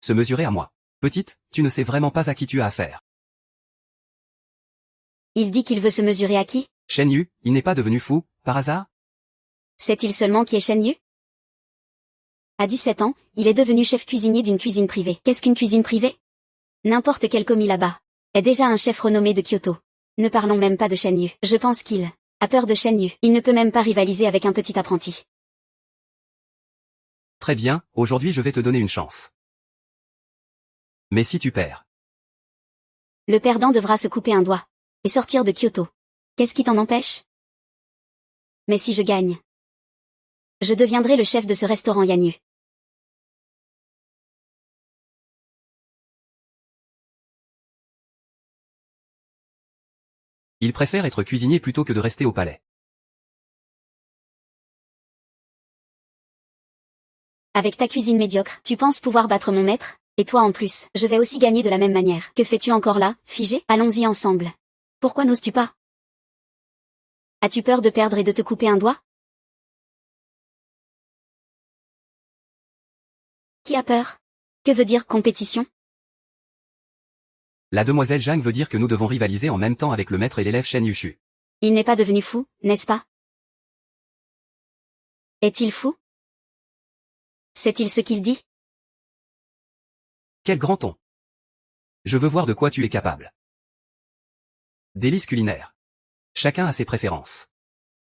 Se mesurer à moi. Petite, tu ne sais vraiment pas à qui tu as affaire. Il dit qu'il veut se mesurer à qui? Shen Yu, il n'est pas devenu fou, par hasard? Sait-il seulement qui est Shen Yu? À 17 ans, il est devenu chef cuisinier d'une cuisine privée. Qu'est-ce qu'une cuisine privée? N'importe quel commis là-bas est déjà un chef renommé de Kyoto. Ne parlons même pas de Shen Yu. Je pense qu'il a peur de Shen Yu. Il ne peut même pas rivaliser avec un petit apprenti. Très bien, aujourd'hui je vais te donner une chance. Mais si tu perds, Le perdant devra se couper un doigt et sortir de Kyoto. Qu'est-ce qui t'en empêche? Mais si je gagne, je deviendrai le chef de ce restaurant Yanyu. il préfère être cuisinier plutôt que de rester au palais. Avec ta cuisine médiocre, tu penses pouvoir battre mon maître? Et toi en plus, je vais aussi gagner de la même manière. Que fais-tu encore là, figé? Allons-y ensemble. Pourquoi n'oses-tu pas? As-tu peur de perdre et de te couper un doigt? Qui a peur? Que veut dire compétition? La demoiselle Zhang veut dire que nous devons rivaliser en même temps avec le maître et l'élève Shen Yushu. Il n'est pas devenu fou, n'est-ce pas? Est-il fou? Sait-il ce qu'il dit? Quel grand ton! Je veux voir de quoi tu es capable. Délices culinaires. Chacun a ses préférences.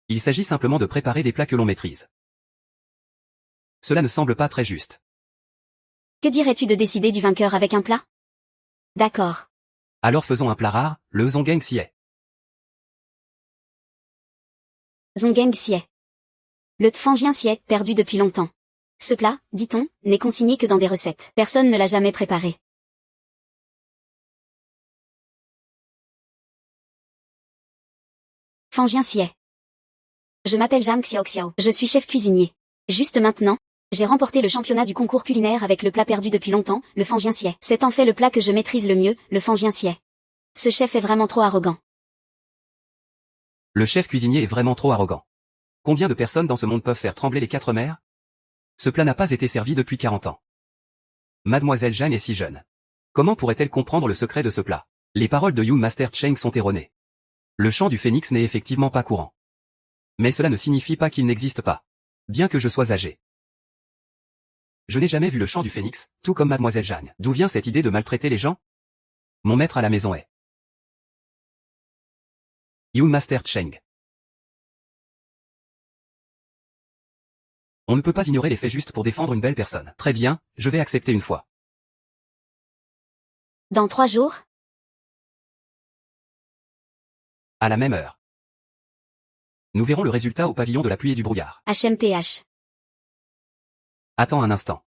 Il s'agit simplement de préparer des plats que l'on maîtrise. Cela ne semble pas très juste. Que dirais-tu de décider du vainqueur avec un plat? D'accord. Alors faisons un plat rare, le Zongeng Xie. Zongeng Xie. Le Fangien Xie, perdu depuis longtemps. Ce plat, dit-on, n'est consigné que dans des recettes. Personne ne l'a jamais préparé. Fangien Xie. Je m'appelle Zhang Xiaoxiao. Je suis chef cuisinier. Juste maintenant, j'ai remporté le championnat du concours culinaire avec le plat perdu depuis longtemps, le Fangien Xie. C'est en fait le plat que je maîtrise le mieux, le Fangien Xie. Ce chef est vraiment trop arrogant. Le chef cuisinier est vraiment trop arrogant. Combien de personnes dans ce monde peuvent faire trembler les 4 mers? Ce plat n'a pas été servi depuis 40 ans. Mademoiselle Zhang est si jeune. Comment pourrait-elle comprendre le secret de ce plat? Les paroles de Young Master Cheng sont erronées. Le chant du phénix n'est effectivement pas courant. Mais cela ne signifie pas qu'il n'existe pas. Bien que je sois âgé. Je n'ai jamais vu le chant du phénix, tout comme Mademoiselle Zhang. D'où vient cette idée de maltraiter les gens? Mon maître à la maison est Young Master Cheng. On ne peut pas ignorer les faits juste pour défendre une belle personne. Très bien, je vais accepter une fois. Dans 3 jours? À la même heure. Nous verrons le résultat au pavillon de la pluie et du brouillard. HMPH. Attends un instant.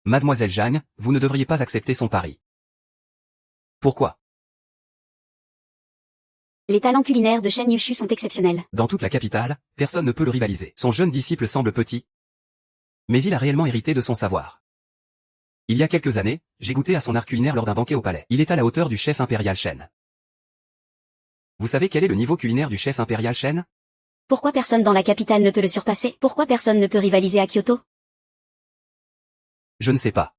Mademoiselle Zhang, vous ne devriez pas accepter son pari. Pourquoi? Les talents culinaires de Shen Yushu sont exceptionnels. Dans toute la capitale, personne ne peut le rivaliser. Son jeune disciple semble petit, mais il a réellement hérité de son savoir. Il y a quelques années, j'ai goûté à son art culinaire lors d'un banquet au palais. Il est à la hauteur du chef impérial Shen. Vous savez quel est le niveau culinaire du chef impérial Shen? Pourquoi personne dans la capitale ne peut le surpasser? Pourquoi personne ne peut rivaliser à Kyoto? Je ne sais pas.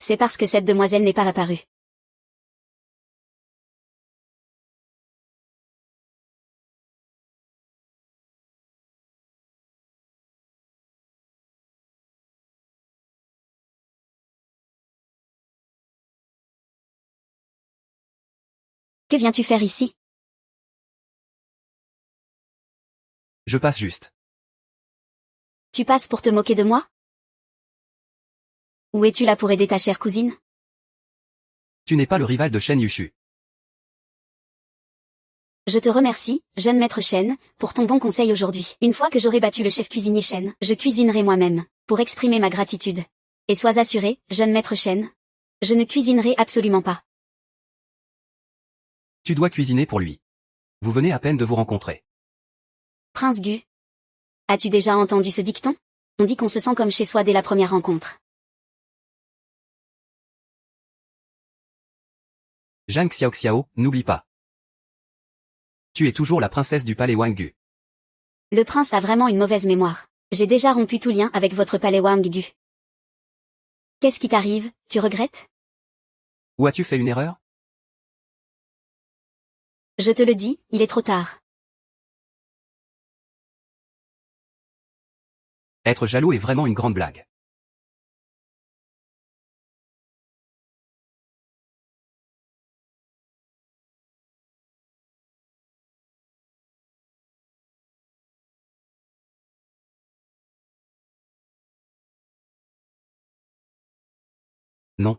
C'est parce que cette demoiselle n'est pas apparue. Que viens-tu faire ici? Je passe juste. Tu passes pour te moquer de moi? Ou es-tu là pour aider ta chère cousine? Tu n'es pas le rival de Shen Yushu. Je te remercie, jeune maître Shen, pour ton bon conseil aujourd'hui. Une fois que j'aurai battu le chef cuisinier Shen, je cuisinerai moi-même, pour exprimer ma gratitude. Et sois assuré, jeune maître Shen, je ne cuisinerai absolument pas. Tu dois cuisiner pour lui. Vous venez à peine de vous rencontrer. Prince Gu. As-tu déjà entendu ce dicton? On dit qu'on se sent comme chez soi dès la première rencontre. Zhang Xiaoxiao, n'oublie pas. Tu es toujours la princesse du palais Wanggu. Le prince a vraiment une mauvaise mémoire. J'ai déjà rompu tout lien avec votre palais Wanggu. Qu'est-ce qui t'arrive, tu regrettes? Ou as-tu fait une erreur? Je te le dis, il est trop tard. Être jaloux est vraiment une grande blague. Non.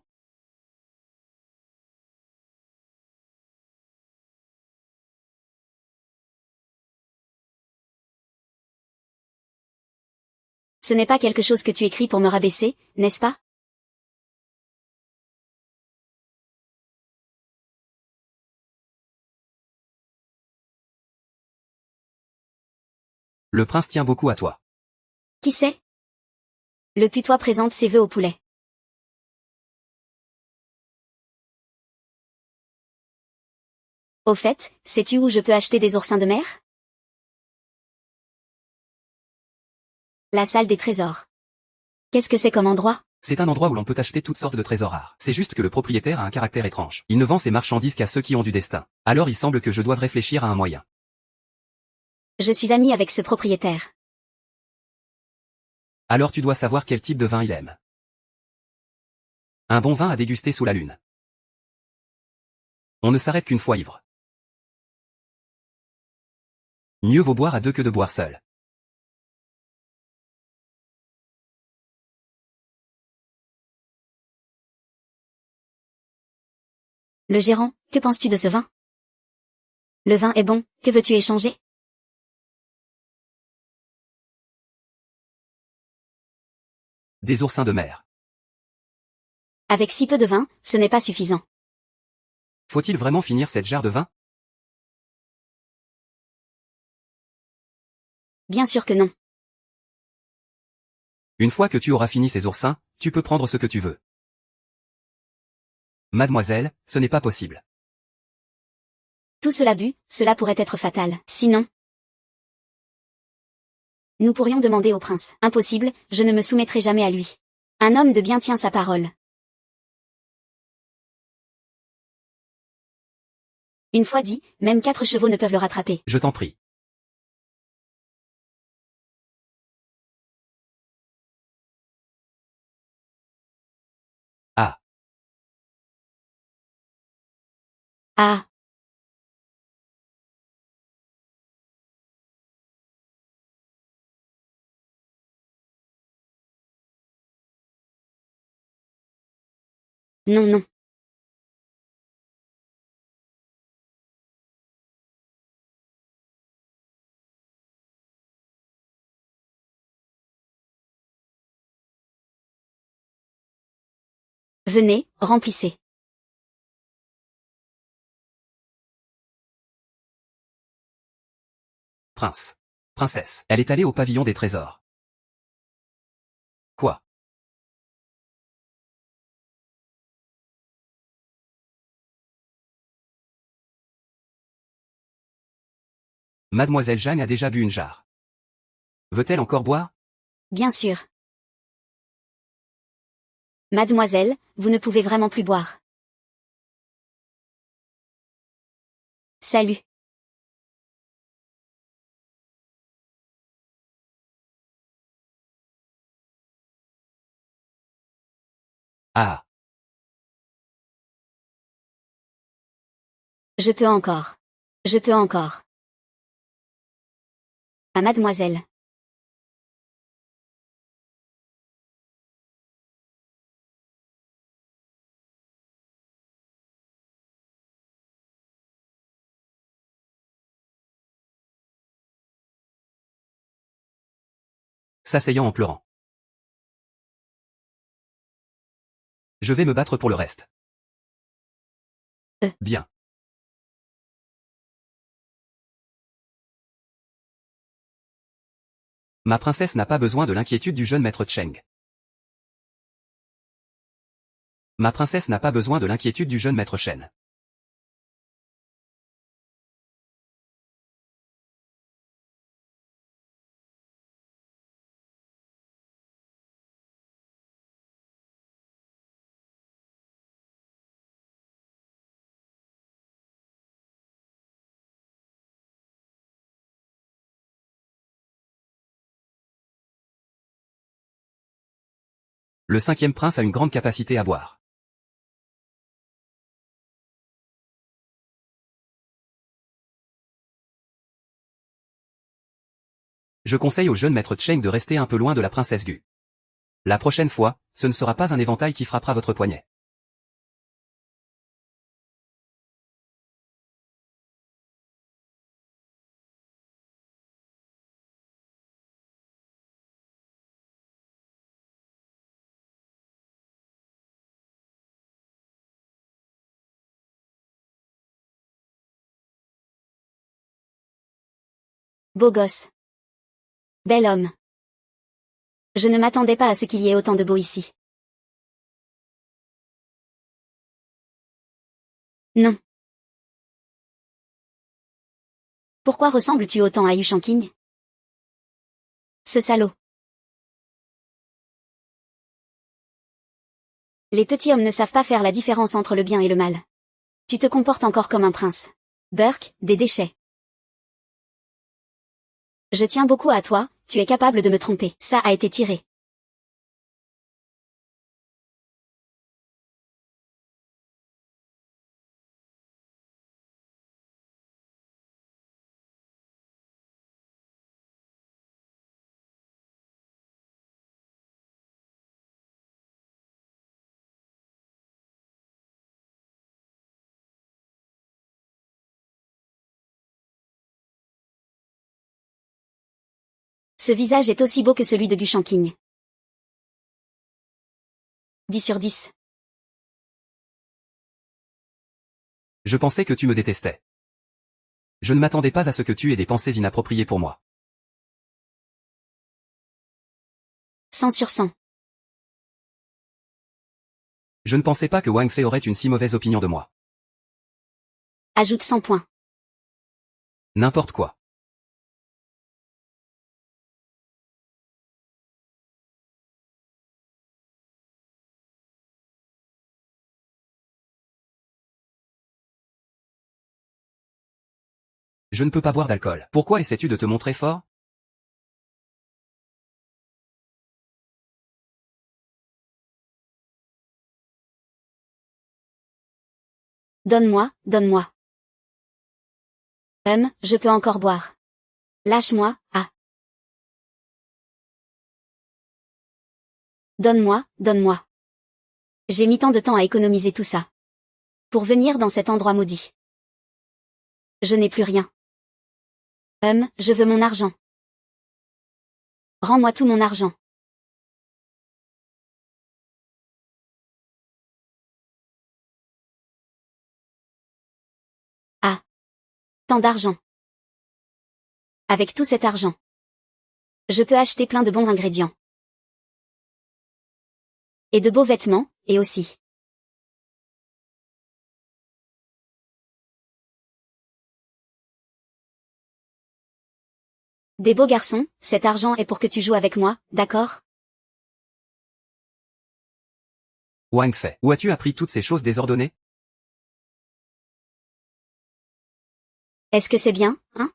Ce n'est pas quelque chose que tu écris pour me rabaisser, n'est-ce pas? Le prince tient beaucoup à toi. Qui sait? Le putois présente ses vœux au poulet. Au fait, sais-tu où je peux acheter des oursins de mer? La salle des trésors. Qu'est-ce que c'est comme endroit? C'est un endroit où l'on peut acheter toutes sortes de trésors rares. C'est juste que le propriétaire a un caractère étrange. Il ne vend ses marchandises qu'à ceux qui ont du destin. Alors il semble que je doive réfléchir à un moyen. Je suis amie avec ce propriétaire. Alors tu dois savoir quel type de vin il aime. Un bon vin à déguster sous la lune. On ne s'arrête qu'une fois ivre. Mieux vaut boire à deux que de boire seul. Le gérant, que penses-tu de ce vin? Le vin est bon, que veux-tu échanger? Des oursins de mer. Avec si peu de vin, ce n'est pas suffisant. Faut-il vraiment finir cette jarre de vin? Bien sûr que non. Une fois que tu auras fini ces oursins, tu peux prendre ce que tu veux. Mademoiselle, ce n'est pas possible. Tout cela bu, cela pourrait être fatal. Sinon, nous pourrions demander au prince. Impossible, je ne me soumettrai jamais à lui. Un homme de bien tient sa parole. Une fois dit, même 4 chevaux ne peuvent le rattraper. Je t'en prie. Ah, Ah, non, non. Venez, remplissez. prince. Princesse. Elle est allée au pavillon des trésors. Quoi? Mademoiselle Jeanne a déjà bu une jarre. Veut-elle encore boire? Bien sûr. Mademoiselle, vous ne pouvez vraiment plus boire. Salut. Ah, Je peux encore. Je peux encore. À mademoiselle. s'asseyant en pleurant. Je vais me battre pour le reste. Bien. Ma princesse n'a pas besoin de l'inquiétude du jeune maître Cheng. Ma princesse n'a pas besoin de l'inquiétude du jeune maître Shen. Le cinquième prince a une grande capacité à boire. Je conseille au jeune maître Cheng de rester un peu loin de la princesse Gu. La prochaine fois, ce ne sera pas un éventail qui frappera votre poignet. Beau gosse. Bel homme. Je ne m'attendais pas à ce qu'il y ait autant de beaux ici. Non. Pourquoi ressembles-tu autant à Yu Shanking? Ce salaud. Les petits hommes ne savent pas faire la différence entre le bien et le mal. Tu te comportes encore comme un prince. Burke, des déchets. Je tiens beaucoup à toi, tu es capable de me tromper. Ça a été tiré. Ce visage est aussi beau que celui de Gu Shanking. 10 sur 10. Je pensais que tu me détestais. Je ne m'attendais pas à ce que tu aies des pensées inappropriées pour moi. 100 sur 100. Je ne pensais pas que Wang Fei aurait une si mauvaise opinion de moi. Ajoute 100 points. N'importe quoi. Je ne peux pas boire d'alcool. Pourquoi essaies-tu de te montrer fort? Donne-moi, donne-moi. Je peux encore boire. Lâche-moi, ah. Donne-moi, donne-moi. J'ai mis tant de temps à économiser tout ça. Pour venir dans cet endroit maudit. Je n'ai plus rien. Je veux mon argent. Rends-moi tout mon argent. Ah. Tant d'argent. Avec tout cet argent. Je peux acheter plein de bons ingrédients. Et de beaux vêtements, et aussi. Des beaux garçons, cet argent est pour que tu joues avec moi, d'accord? Wang Fei, où as-tu appris toutes ces choses désordonnées? Est-ce que c'est bien, hein?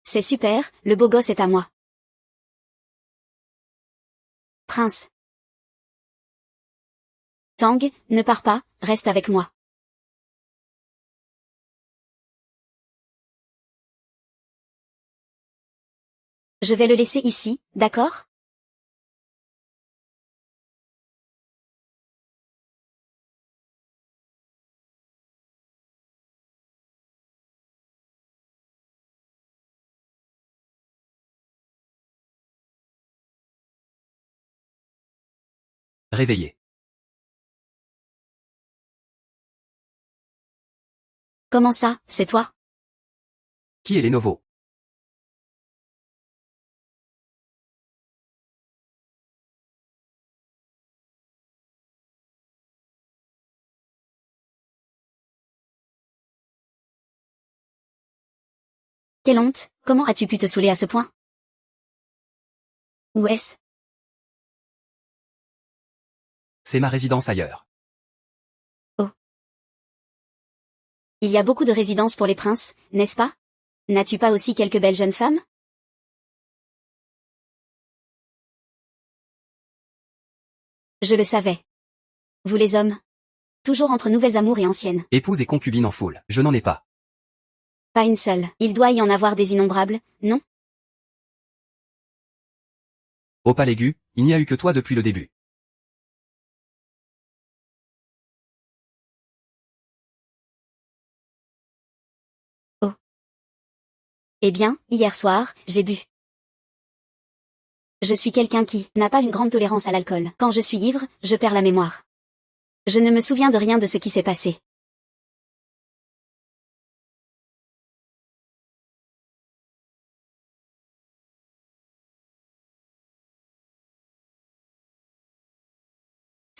C'est super, le beau gosse est à moi. Prince. Tang, ne pars pas, reste avec moi. Je vais le laisser ici, d'accord? Réveillé. Comment ça, c'est toi? Qui est Lenovo? Quelle honte, comment as-tu pu te saouler à ce point? Où est-ce? C'est ma résidence ailleurs. Oh. Il y a beaucoup de résidences pour les princes, n'est-ce pas? N'as-tu pas aussi quelques belles jeunes femmes? Je le savais. Vous les hommes. Toujours entre nouvelles amours et anciennes. Épouse et concubine en foule. Je n'en ai pas. Pas une seule. Il doit y en avoir des innombrables, non? Au palais Gu, il n'y a eu que toi depuis le début. Oh. Eh bien, hier soir, j'ai bu. Je suis quelqu'un qui n'a pas une grande tolérance à l'alcool. Quand je suis ivre, je perds la mémoire. Je ne me souviens de rien de ce qui s'est passé.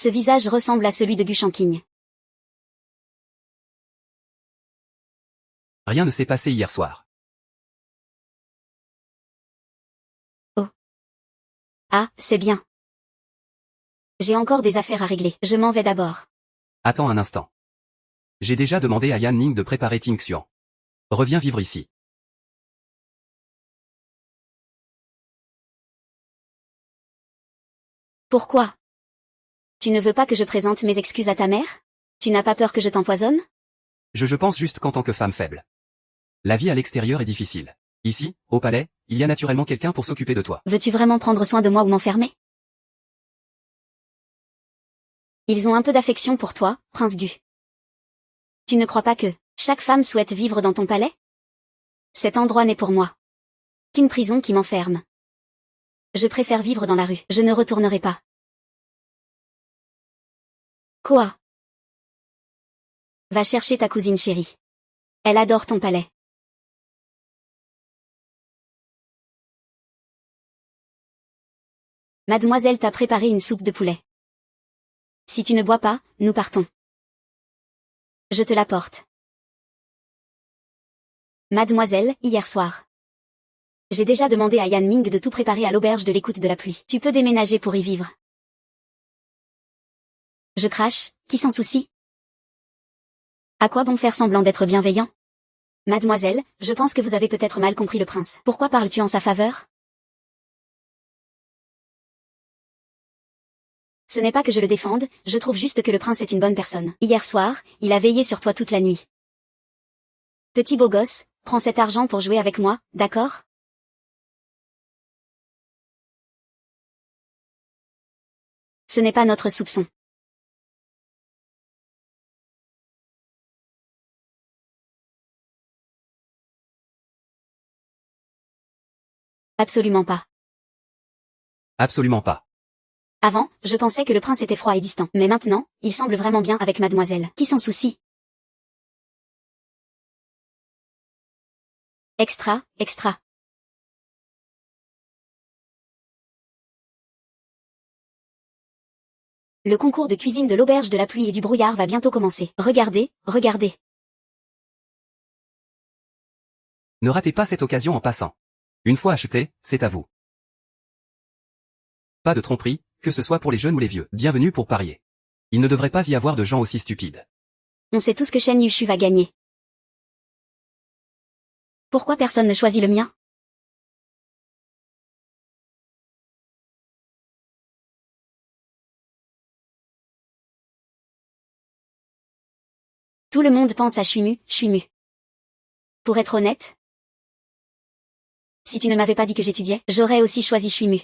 Ce visage ressemble à celui de Gu Shanking. Rien ne s'est passé hier soir. Ah, c'est bien. J'ai encore des affaires à régler. Je m'en vais d'abord. Attends un instant. J'ai déjà demandé à Yan Ning de préparer Ting Xuan. Reviens vivre ici. Pourquoi? Tu ne veux pas que je présente mes excuses à ta mère? Tu n'as pas peur que je t'empoisonne? Je pense juste qu'en tant que femme faible. La vie à l'extérieur est difficile. Ici, au palais, il y a naturellement quelqu'un pour s'occuper de toi. Veux-tu vraiment prendre soin de moi ou m'enfermer? Ils ont un peu d'affection pour toi, prince Gu. Tu ne crois pas que chaque femme souhaite vivre dans ton palais? Cet endroit n'est pour moi qu'une prison qui m'enferme. Je préfère vivre dans la rue. Je ne retournerai pas. Quoi? Va chercher ta cousine chérie. Elle adore ton palais. Mademoiselle t'a préparé une soupe de poulet. Si tu ne bois pas, nous partons. Je te l'apporte. Mademoiselle, hier soir. J'ai déjà demandé à Yan Ming de tout préparer à l'auberge de l'écoute de la pluie. Tu peux déménager pour y vivre. Je crache, qui s'en soucie? À quoi bon faire semblant d'être bienveillant? Mademoiselle, je pense que vous avez peut-être mal compris le prince. Pourquoi parles-tu en sa faveur? Ce n'est pas que je le défende, je trouve juste que le prince est une bonne personne. Hier soir, il a veillé sur toi toute la nuit. Petit beau gosse, prends cet argent pour jouer avec moi, d'accord? Ce n'est pas notre soupçon. Absolument pas. Absolument pas. Avant, je pensais que le prince était froid et distant. Mais maintenant, il semble vraiment bien avec mademoiselle. Qui s'en soucie? Extra, extra. Le concours de cuisine de l'auberge de la pluie et du brouillard va bientôt commencer. Regardez, regardez. Ne ratez pas cette occasion en passant. Une fois acheté, c'est à vous. Pas de tromperie, que ce soit pour les jeunes ou les vieux. Bienvenue pour parier. Il ne devrait pas y avoir de gens aussi stupides. On sait tous que Shen Yushu va gagner. Pourquoi personne ne choisit le mien? Tout le monde pense à Shuimu, Shuimu. Pour être honnête, si tu ne m'avais pas dit que j'étudiais, j'aurais aussi choisi Shuimu.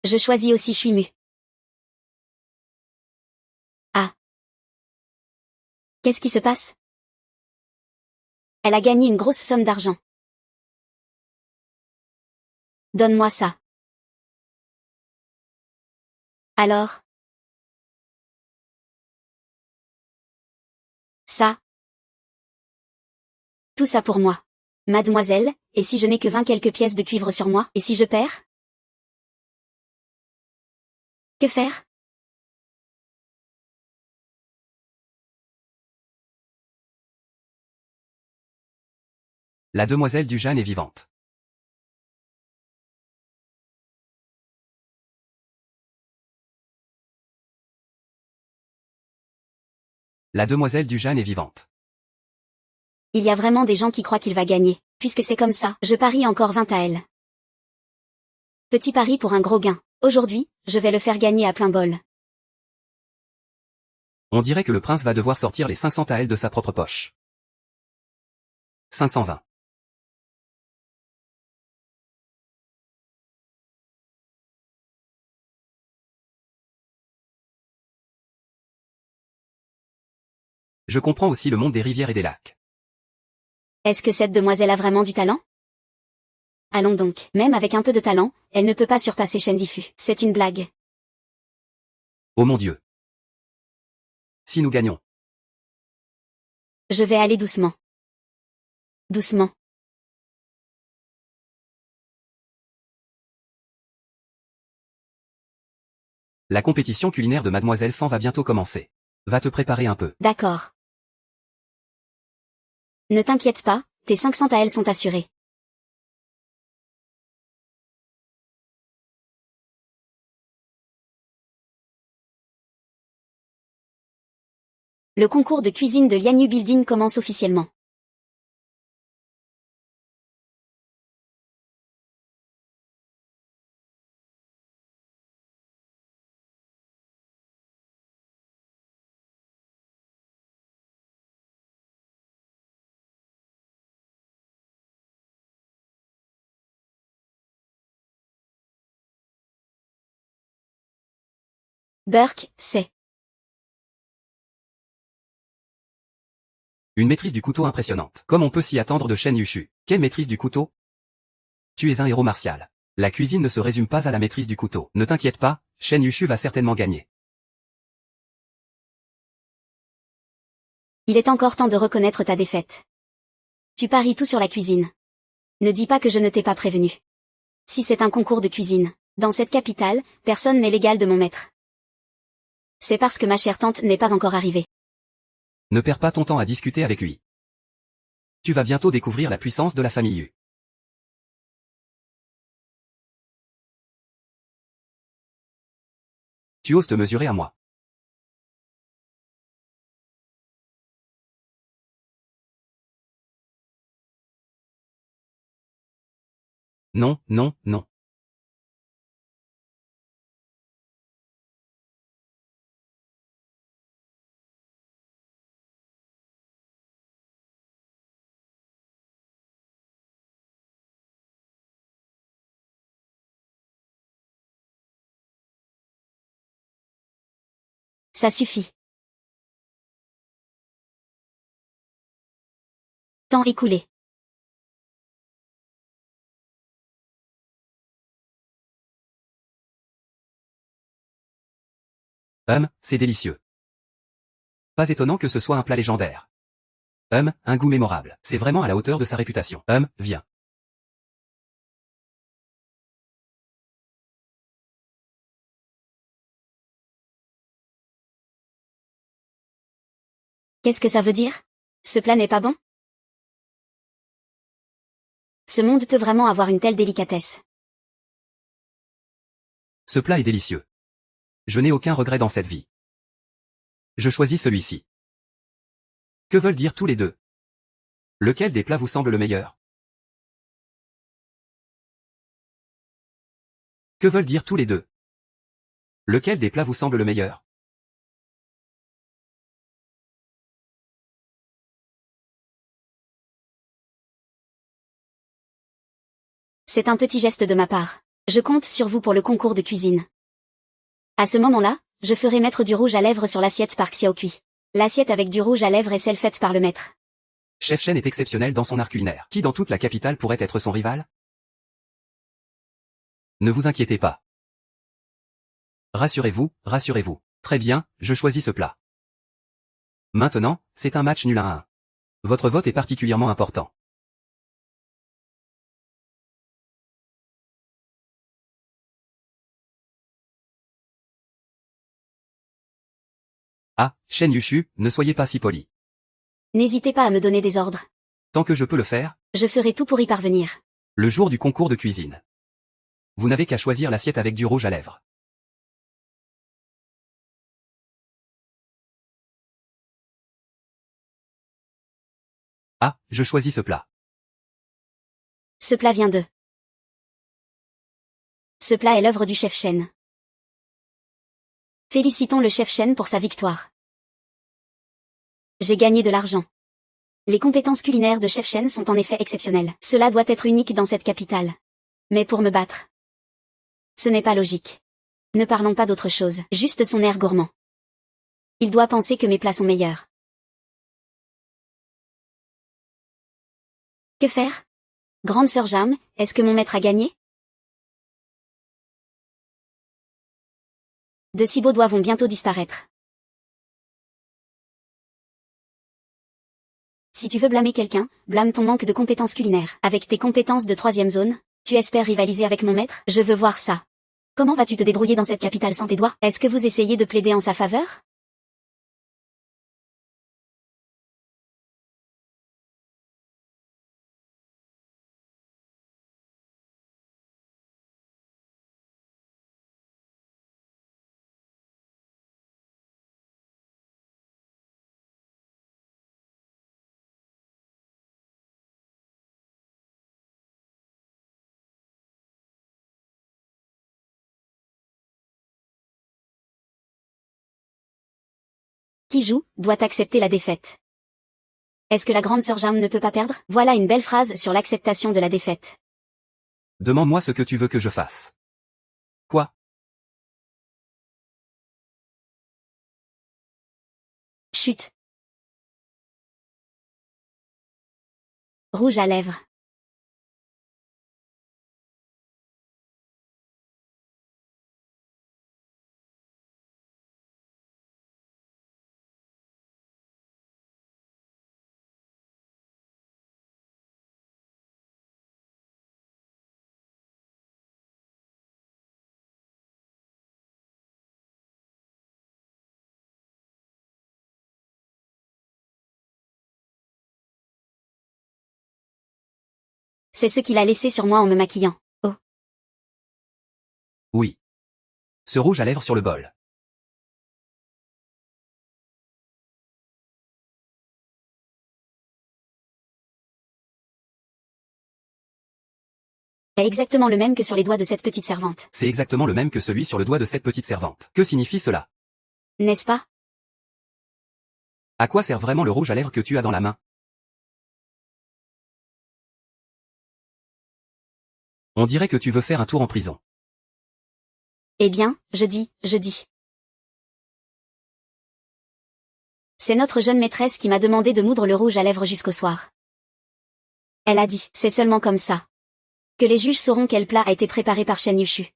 Je choisis aussi Shuimu. Ah. Qu'est-ce qui se passe? Elle a gagné une grosse somme d'argent. Donne-moi ça. Alors? Ça? Tout ça pour moi. Mademoiselle, et si je n'ai que 20 quelques pièces de cuivre sur moi, et si je perds? Que faire? La demoiselle Dujan est vivante. La demoiselle Dujan est vivante. Il y a vraiment des gens qui croient qu'il va gagner. Puisque c'est comme ça, je parie encore 20 à elle. Petit pari pour un gros gain. Aujourd'hui, je vais le faire gagner à plein bol. On dirait que le prince va devoir sortir les 500 taels de sa propre poche. 520. Je comprends aussi le monde des rivières et des lacs. Est-ce que cette demoiselle a vraiment du talent? Allons donc. Même avec un peu de talent, elle ne peut pas surpasser Shen Zifu. C'est une blague. Oh mon Dieu. Si nous gagnons. Je vais aller doucement. Doucement. La compétition culinaire de Mademoiselle Fan va bientôt commencer. Va te préparer un peu. D'accord. Ne t'inquiète pas, tes 500 taels sont assurés. Le concours de cuisine de Lianyu Building commence officiellement. Burke, c'est Une maîtrise du couteau impressionnante. Comme on peut s'y attendre de Shen Yushu. Quelle maîtrise du couteau? Tu es un héros martial. La cuisine ne se résume pas à la maîtrise du couteau. Ne t'inquiète pas, Shen Yushu va certainement gagner. Il est encore temps de reconnaître ta défaite. Tu paries tout sur la cuisine. Ne dis pas que je ne t'ai pas prévenu. Si c'est un concours de cuisine, dans cette capitale, personne n'est l'égal de mon maître. C'est parce que ma chère tante n'est pas encore arrivée. Ne perds pas ton temps à discuter avec lui. Tu vas bientôt découvrir la puissance de la famille Yu. Tu oses te mesurer à moi. Non, non, non. Ça suffit. Temps écoulé. C'est délicieux. Pas étonnant que ce soit un plat légendaire. Un goût mémorable. C'est vraiment à la hauteur de sa réputation. Viens. Qu'est-ce que ça veut dire? Ce plat n'est pas bon? Ce monde peut vraiment avoir une telle délicatesse. Ce plat est délicieux. Je n'ai aucun regret dans cette vie. Je choisis celui-ci. Que veulent dire tous les deux? Lequel des plats vous semble le meilleur? Que veulent dire tous les deux? Lequel des plats vous semble le meilleur? C'est un petit geste de ma part. Je compte sur vous pour le concours de cuisine. À ce moment-là, je ferai mettre du rouge à lèvres sur l'assiette par Xiaokui. L'assiette avec du rouge à lèvres est celle faite par le maître. Chef Shen est exceptionnel dans son art culinaire. Qui dans toute la capitale pourrait être son rival? Ne vous inquiétez pas. Rassurez-vous, rassurez-vous. Très bien, je choisis ce plat. Maintenant, c'est un match nul à 1. Votre vote est particulièrement important. Ah, Shen Yushu, ne soyez pas si poli. N'hésitez pas à me donner des ordres. Tant que je peux le faire, Je ferai tout pour y parvenir. le jour du concours de cuisine. Vous n'avez qu'à choisir l'assiette avec du rouge à lèvres. Ah, je choisis ce plat. Ce plat vient de. Ce plat est l'œuvre du chef Shen. Félicitons le chef Shen pour sa victoire. J'ai gagné de l'argent. Les compétences culinaires de chef Shen sont en effet exceptionnelles. Cela doit être unique dans cette capitale. Mais pour me battre, ce n'est pas logique. Ne parlons pas d'autre chose, juste son air gourmand. Il doit penser que mes plats sont meilleurs. Que faire? Grande sœur Jam, est-ce que mon maître a gagné? De si beaux doigts vont bientôt disparaître. Si tu veux blâmer quelqu'un, blâme ton manque de compétences culinaires. Avec tes compétences de 3e zone, tu espères rivaliser avec mon maître? Je veux voir ça. Comment vas-tu te débrouiller dans cette capitale sans tes doigts? Est-ce que vous essayez de plaider en sa faveur? Qui joue, doit accepter la défaite. Est-ce que la grande sœur Jam ne peut pas perdre? Voilà une belle phrase sur l'acceptation de la défaite. Demande-moi ce que tu veux que je fasse. Quoi? Chut. Rouge à lèvres. C'est ce qu'il a laissé sur moi en me maquillant. Oh. Oui. Ce rouge à lèvres sur le bol. Est exactement le même que sur les doigts de cette petite servante. C'est exactement le même que celui sur le doigt de cette petite servante. Que signifie cela? N'est-ce pas? À quoi sert vraiment le rouge à lèvres que tu as dans la main? On dirait que tu veux faire un tour en prison. Eh bien, je dis. C'est notre jeune maîtresse qui m'a demandé de moudre le rouge à lèvres jusqu'au soir. Elle a dit, c'est seulement comme ça que les juges sauront quel plat a été préparé par Shen Yushu.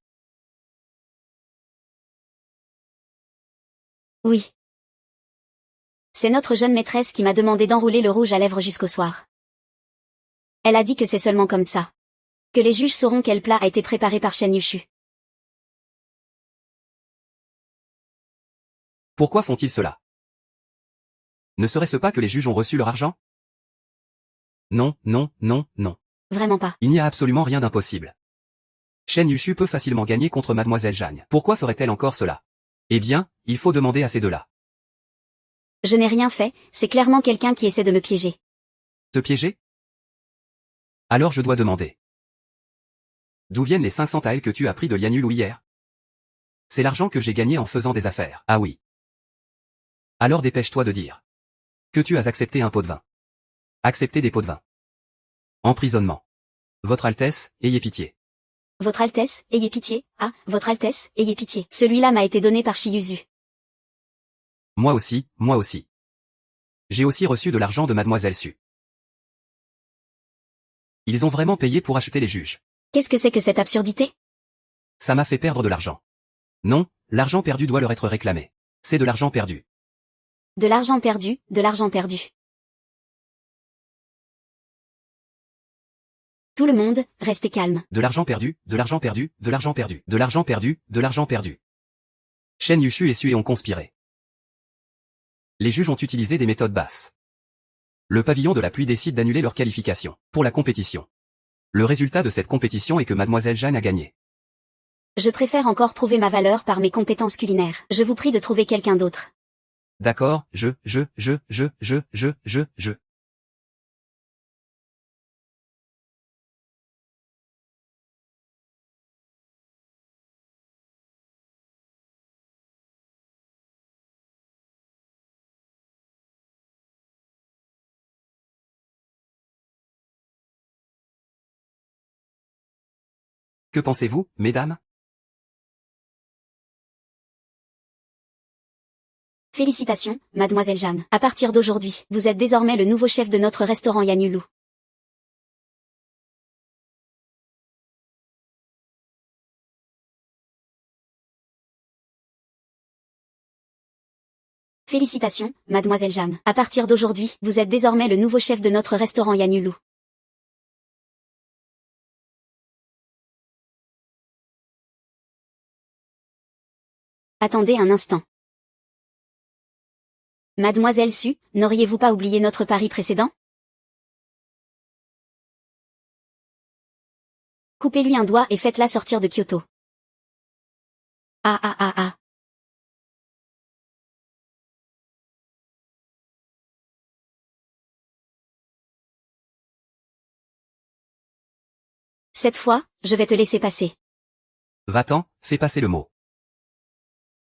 Oui. C'est notre jeune maîtresse qui m'a demandé d'enrouler le rouge à lèvres jusqu'au soir. Elle a dit que c'est seulement comme ça que les juges sauront quel plat a été préparé par Shen Yushu. Pourquoi font-ils cela? Ne serait-ce pas que les juges ont reçu leur argent? Non. Vraiment pas. Il n'y a absolument rien d'impossible. Shen Yushu peut facilement gagner contre Mademoiselle Jeanne. Pourquoi ferait-elle encore cela? Eh bien, il faut demander à ces deux-là. Je n'ai rien fait, c'est clairement quelqu'un qui essaie de me piéger. Te piéger? Alors je dois demander. D'où viennent les 500 taels que tu as pris de Lian Yulou hier? C'est l'argent que j'ai gagné en faisant des affaires. Ah oui. Alors dépêche-toi de dire que tu as accepté un pot de vin. Accepter des pots de vin. Emprisonnement. Votre Altesse, ayez pitié. Votre Altesse, ayez pitié. Ah, Votre Altesse, ayez pitié. Celui-là m'a été donné par Shiyuzu. Moi aussi. J'ai aussi reçu de l'argent de Mademoiselle Su. Ils ont vraiment payé pour acheter les juges. Qu'est-ce que c'est que cette absurdité? Ça m'a fait perdre de l'argent. Non, l'argent perdu doit leur être réclamé. C'est de l'argent perdu. De l'argent perdu, de l'argent perdu. Tout le monde, restez calme. De l'argent perdu, de l'argent perdu, de l'argent perdu, de l'argent perdu, de l'argent perdu. Shen Yushu et Sue ont conspiré. Les juges ont utilisé des méthodes basses. Le pavillon de la pluie décide d'annuler leur qualification pour la compétition. Le résultat de cette compétition est que Mademoiselle Jeanne a gagné. Je préfère encore prouver ma valeur par mes compétences culinaires. Je vous prie de trouver quelqu'un d'autre. D'accord, je. Que pensez-vous, mesdames? Félicitations, Mademoiselle Jam. À partir d'aujourd'hui, vous êtes désormais le nouveau chef de notre restaurant Yanulu. Félicitations, Mademoiselle Jam. À partir d'aujourd'hui, vous êtes désormais le nouveau chef de notre restaurant Yanulu. Attendez un instant. Mademoiselle Su, n'auriez-vous pas oublié notre pari précédent? Coupez-lui un doigt et faites-la sortir de Kyoto. Ah. Cette fois, je vais te laisser passer. Va-t'en, fais passer le mot.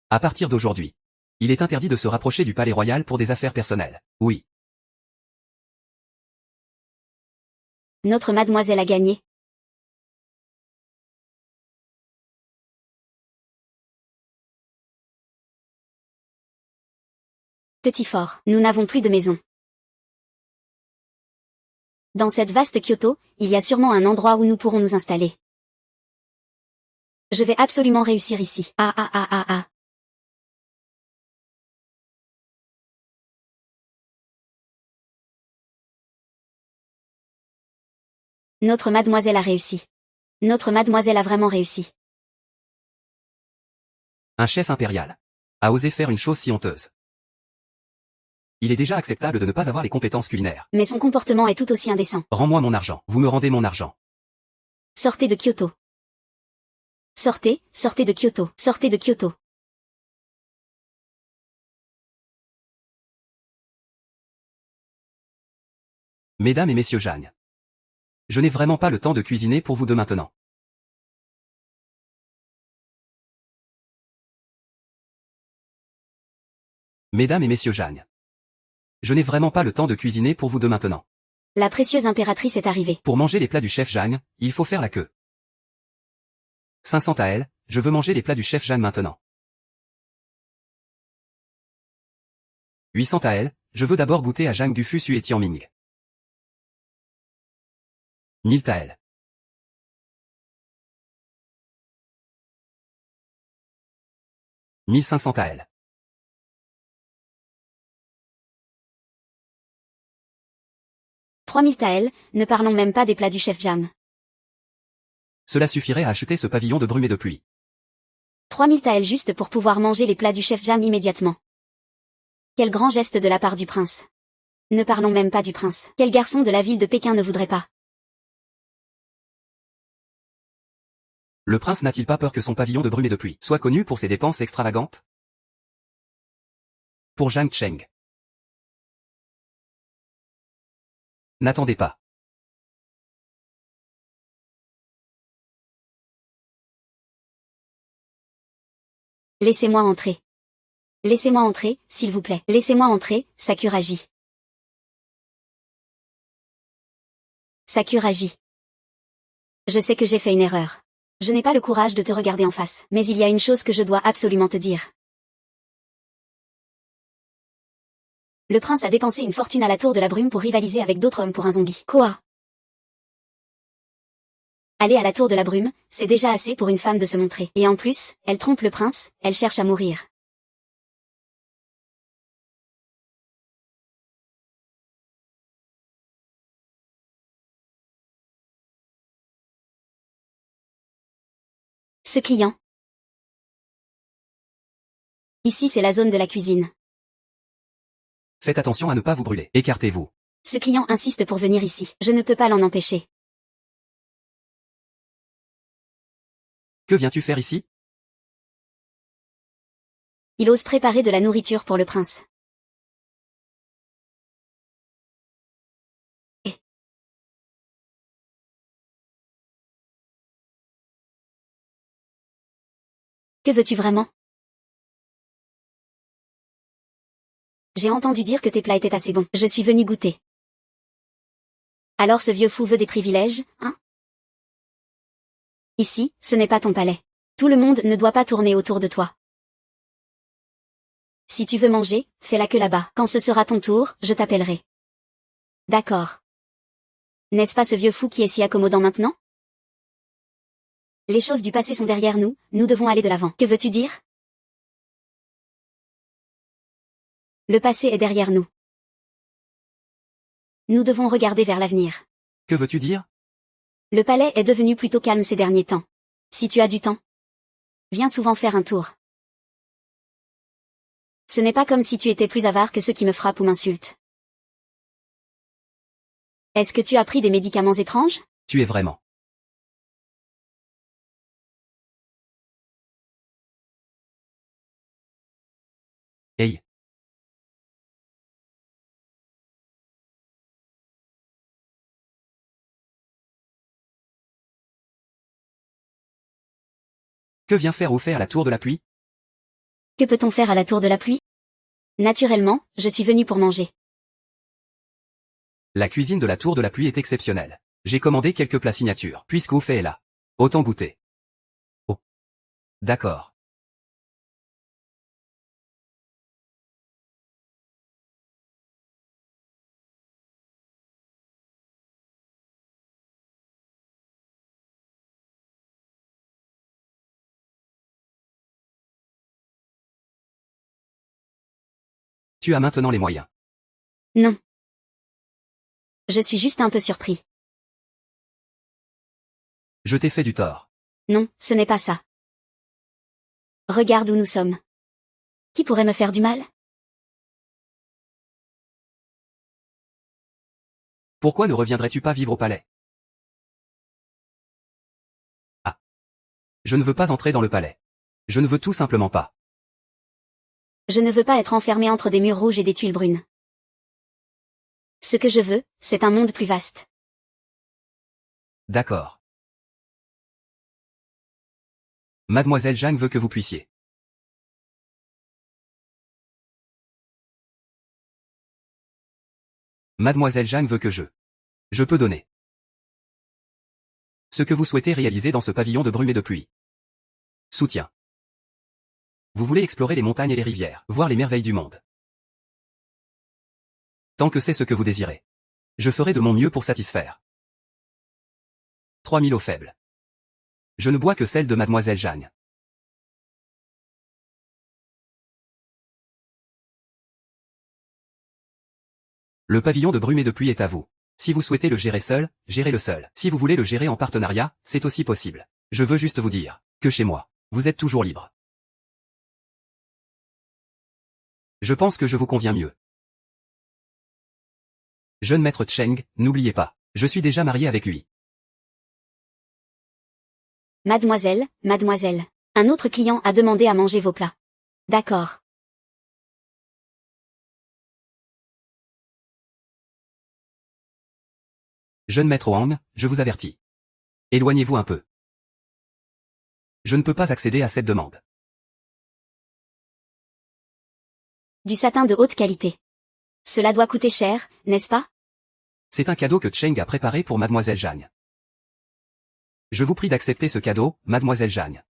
À partir d'aujourd'hui. Il est interdit de se rapprocher du palais royal pour des affaires personnelles. Oui. Notre mademoiselle a gagné. Petit fort, nous n'avons plus de maison. Dans cette vaste Kyoto, il y a sûrement un endroit où nous pourrons nous installer. Je vais absolument réussir ici. Ah ah ah ah ah. Notre mademoiselle a réussi. Notre mademoiselle a vraiment réussi. Un chef impérial a osé faire une chose si honteuse. Il est déjà acceptable de ne pas avoir les compétences culinaires. Mais son comportement est tout aussi indécent. Rends-moi mon argent. Vous me rendez mon argent. Sortez de Kyoto. Sortez, sortez de Kyoto. Sortez de Kyoto. Mesdames et messieurs Jeanne. Je n'ai vraiment pas le temps de cuisiner pour vous deux maintenant. Mesdames et messieurs Jeanne. Je n'ai vraiment pas le temps de cuisiner pour vous deux maintenant. La précieuse impératrice est arrivée. Pour manger les plats du chef Jeanne, il faut faire la queue. 500 taels, je veux manger les plats du chef Jeanne maintenant. 800 taels, je veux d'abord goûter à Jang du Fusu et Tianming. 1000 taels. 1500 taels. 3000 taels, ne parlons même pas des plats du chef Jam. Cela suffirait à acheter ce pavillon de brume et de pluie. 3000 taels juste pour pouvoir manger les plats du chef Jam immédiatement. Quel grand geste de la part du prince. Ne parlons même pas du prince. Quel garçon de la ville de Pékin ne voudrait pas? Le prince n'a-t-il pas peur que son pavillon de brume et de pluie soit connu pour ses dépenses extravagantes? Pour Jiang Cheng. N'attendez pas. Laissez-moi entrer. Laissez-moi entrer, s'il vous plaît. Laissez-moi entrer, Sakuragi. Sakuragi. Je sais que j'ai fait une erreur. Je n'ai pas le courage de te regarder en face. Mais il y a une chose que je dois absolument te dire. Le prince a dépensé une fortune à la tour de la brume pour rivaliser avec d'autres hommes pour un zombie. Quoi? Aller à la tour de la brume, c'est déjà assez pour une femme de se montrer. Et en plus, elle trompe le prince, elle cherche à mourir. Ce client. Ici c'est la zone de la cuisine. Faites attention à ne pas vous brûler. Écartez-vous. Ce client insiste pour venir ici. Je ne peux pas l'en empêcher. Que viens-tu faire ici? Il ose préparer de la nourriture pour le prince. Et que veux-tu vraiment? J'ai entendu dire que tes plats étaient assez bons. Je suis venu goûter. Alors ce vieux fou veut des privilèges, hein? Ici, ce n'est pas ton palais. Tout le monde ne doit pas tourner autour de toi. Si tu veux manger, fais la queue là-bas. Quand ce sera ton tour, je t'appellerai. D'accord. N'est-ce pas ce vieux fou qui est si accommodant maintenant? Les choses du passé sont derrière nous, nous devons aller de l'avant. Que veux-tu dire? Le passé est derrière nous. Nous devons regarder vers l'avenir. Que veux-tu dire? Le palais est devenu plutôt calme ces derniers temps. Si tu as du temps, viens souvent faire un tour. Ce n'est pas comme si tu étais plus avare que ceux qui me frappent ou m'insultent. Est-ce que tu as pris des médicaments étranges? Tu es vraiment. Hey. Que vient faire Oufé à la tour de la pluie? Que peut-on faire à la tour de la pluie? Naturellement, je suis venue pour manger. La cuisine de la Tour de la Pluie est exceptionnelle. J'ai commandé quelques plats signatures, puisque Oufé est là. Autant goûter. Oh. D'accord. Tu as maintenant les moyens. Non. Je suis juste un peu surpris. Je t'ai fait du tort. Non, ce n'est pas ça. Regarde où nous sommes. Qui pourrait me faire du mal? Pourquoi ne reviendrais-tu pas vivre au palais? Ah. Je ne veux pas entrer dans le palais. Je ne veux tout simplement pas. Je ne veux pas être enfermé entre des murs rouges et des tuiles brunes. Ce que je veux, c'est un monde plus vaste. D'accord. Mademoiselle Jeanne veut que vous puissiez. Mademoiselle Jeanne veut que je peux donner ce que vous souhaitez réaliser dans ce pavillon de brume et de pluie. Soutien. Vous voulez explorer les montagnes et les rivières, voir les merveilles du monde. Tant que c'est ce que vous désirez. Je ferai de mon mieux pour satisfaire. 3000 eaux faibles. Je ne bois que celle de Mademoiselle Jeanne. Le pavillon de brume et de pluie est à vous. Si vous souhaitez le gérer seul, gérez-le seul. Si vous voulez le gérer en partenariat, c'est aussi possible. Je veux juste vous dire que chez moi, vous êtes toujours libre. Je pense que je vous conviens mieux. Jeune maître Cheng, n'oubliez pas, je suis déjà marié avec lui. Mademoiselle, mademoiselle. Un autre client a demandé à manger vos plats. D'accord. Jeune maître Wang, je vous avertis. Éloignez-vous un peu. Je ne peux pas accéder à cette demande. Du satin de haute qualité. Cela doit coûter cher, n'est-ce pas? C'est un cadeau que Cheng a préparé pour Mademoiselle Jeanne. Je vous prie d'accepter ce cadeau, Mademoiselle Jeanne.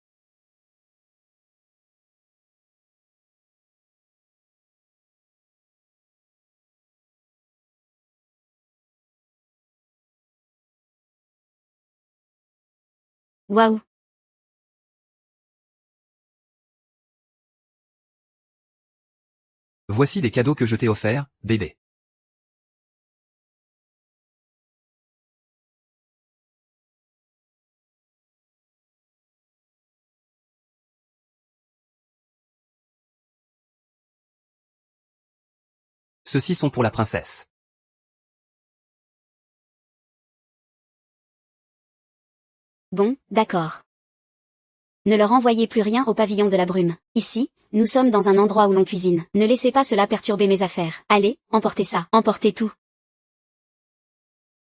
Waouh. Voici des cadeaux que je t'ai offerts, bébé. Ceux-ci sont pour la princesse. Bon, d'accord. Ne leur envoyez plus rien au pavillon de la brume. Ici, nous sommes dans un endroit où l'on cuisine. Ne laissez pas cela perturber mes affaires. Allez, emportez ça. Emportez tout.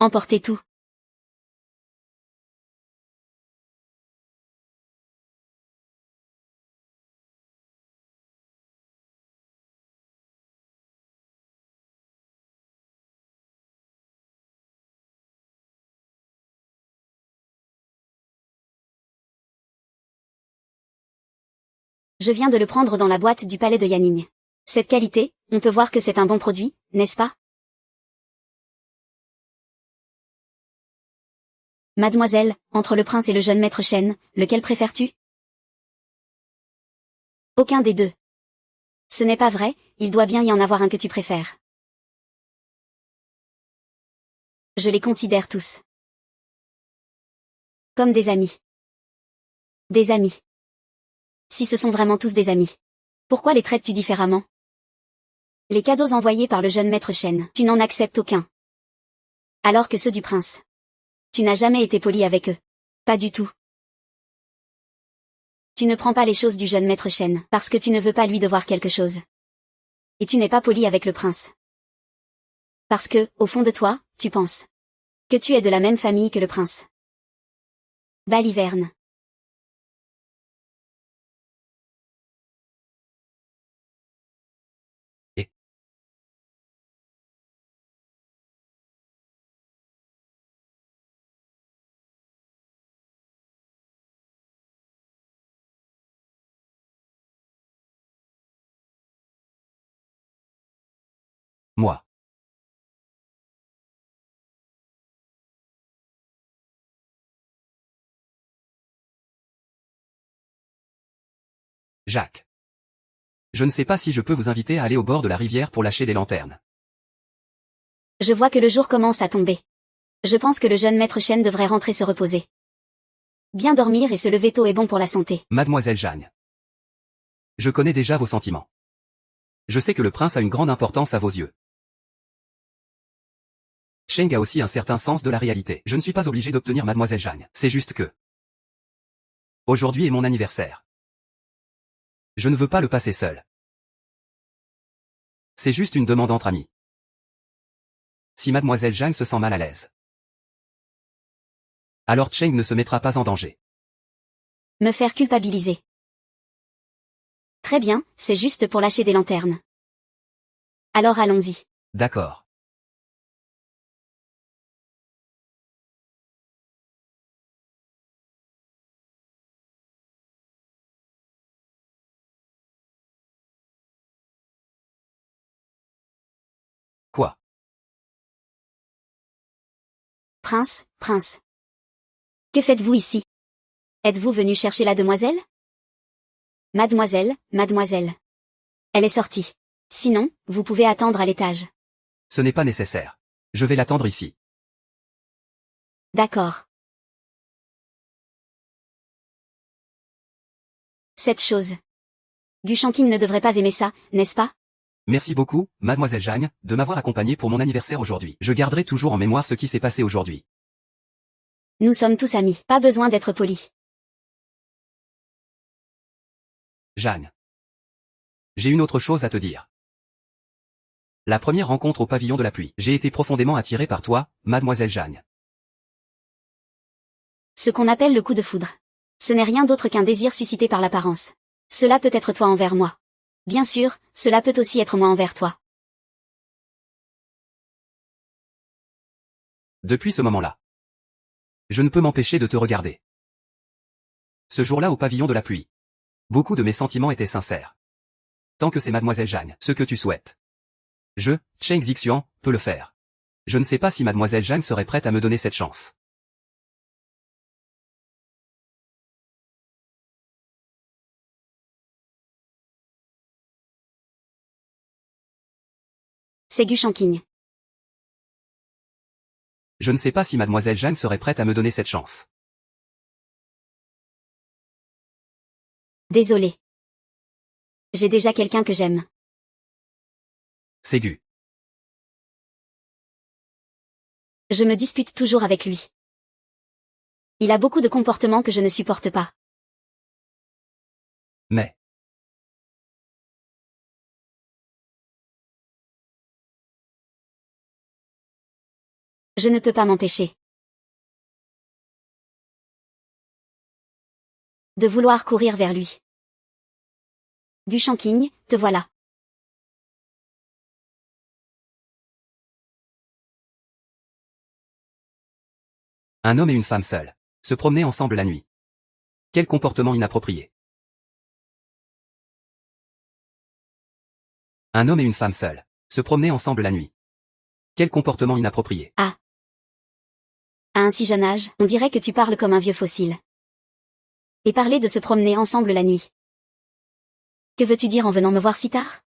Emportez tout. Je viens de le prendre dans la boîte du palais de Yanning. Cette qualité, on peut voir que c'est un bon produit, n'est-ce pas? Mademoiselle, entre le prince et le jeune maître Chen, lequel préfères-tu? Aucun des deux. Ce n'est pas vrai, il doit bien y en avoir un que tu préfères. Je les considère tous comme des amis. Des amis. Si ce sont vraiment tous des amis. Pourquoi les traites-tu différemment? Les cadeaux envoyés par le jeune maître Chen, tu n'en acceptes aucun. Alors que ceux du prince. Tu n'as jamais été poli avec eux. Pas du tout. Tu ne prends pas les choses du jeune maître Chen, parce que tu ne veux pas lui devoir quelque chose. Et tu n'es pas poli avec le prince. Parce que, au fond de toi, tu penses que tu es de la même famille que le prince. Baliverne. Jacques. Je ne sais pas si je peux vous inviter à aller au bord de la rivière pour lâcher des lanternes. Je vois que le jour commence à tomber. Je pense que le jeune maître Chen devrait rentrer se reposer. Bien dormir et se lever tôt est bon pour la santé. Mademoiselle Jeanne. Je connais déjà vos sentiments. Je sais que le prince a une grande importance à vos yeux. Cheng a aussi un certain sens de la réalité. Je ne suis pas obligé d'obtenir Mademoiselle Jeanne. C'est juste que... Aujourd'hui est mon anniversaire. Je ne veux pas le passer seul. C'est juste une demande entre amis. Si Mademoiselle Jeanne se sent mal à l'aise, alors Cheng ne se mettra pas en danger. Me faire culpabiliser. Très bien, c'est juste pour lâcher des lanternes. Alors allons-y. D'accord. Quoi? Prince, prince. Que faites-vous ici? Êtes-vous venu chercher la demoiselle? Mademoiselle, mademoiselle. Elle est sortie. Sinon, vous pouvez attendre à l'étage. Ce n'est pas nécessaire. Je vais l'attendre ici. D'accord. Cette chose. Gu Shanqing ne devrait pas aimer ça, n'est-ce pas? Merci beaucoup, Mademoiselle Jeanne, de m'avoir accompagné pour mon anniversaire aujourd'hui. Je garderai toujours en mémoire ce qui s'est passé aujourd'hui. Nous sommes tous amis, pas besoin d'être polis. Jeanne. J'ai une autre chose à te dire. La première rencontre au pavillon de la pluie. J'ai été profondément attiré par toi, Mademoiselle Jeanne. Ce qu'on appelle le coup de foudre. Ce n'est rien d'autre qu'un désir suscité par l'apparence. Cela peut être toi envers moi. Bien sûr, cela peut aussi être moi envers toi. Depuis ce moment-là, je ne peux m'empêcher de te regarder. Ce jour-là au pavillon de la pluie, beaucoup de mes sentiments étaient sincères. Tant que c'est Mademoiselle Jeanne, ce que tu souhaites. Je, Cheng Zixuan, peux le faire. Je ne sais pas si Mademoiselle Jeanne serait prête à me donner cette chance. C'est Gu Shanqing. Je ne sais pas si Mademoiselle Jeanne serait prête à me donner cette chance. Désolé. J'ai déjà quelqu'un que j'aime. C'est Gu. Je me dispute toujours avec lui. Il a beaucoup de comportements que je ne supporte pas. Mais, Je ne peux pas m'empêcher de vouloir courir vers lui. Gu Shanqing, te voilà. un homme et une femme seuls, se promener ensemble la nuit. Quel comportement inapproprié. Un homme et une femme seuls, se promener ensemble la nuit. Quel comportement inapproprié. À un si jeune âge, on dirait que tu parles comme un vieux fossile. Et parler de se promener ensemble la nuit. Que veux-tu dire en venant me voir si tard?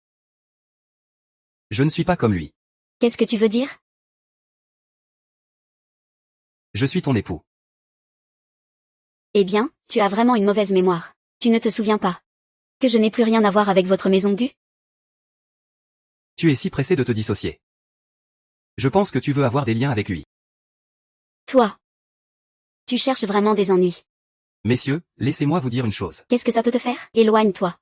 Je ne suis pas comme lui. Qu'est-ce que tu veux dire? Je suis ton époux. Eh bien, tu as vraiment une mauvaise mémoire. Tu ne te souviens pas que je n'ai plus rien à voir avec votre maison Gu? Tu es si pressé de te dissocier. Je pense que tu veux avoir des liens avec lui. Toi. Tu cherches vraiment des ennuis. Messieurs, laissez-moi vous dire une chose. Qu'est-ce que ça peut te faire? Éloigne-toi.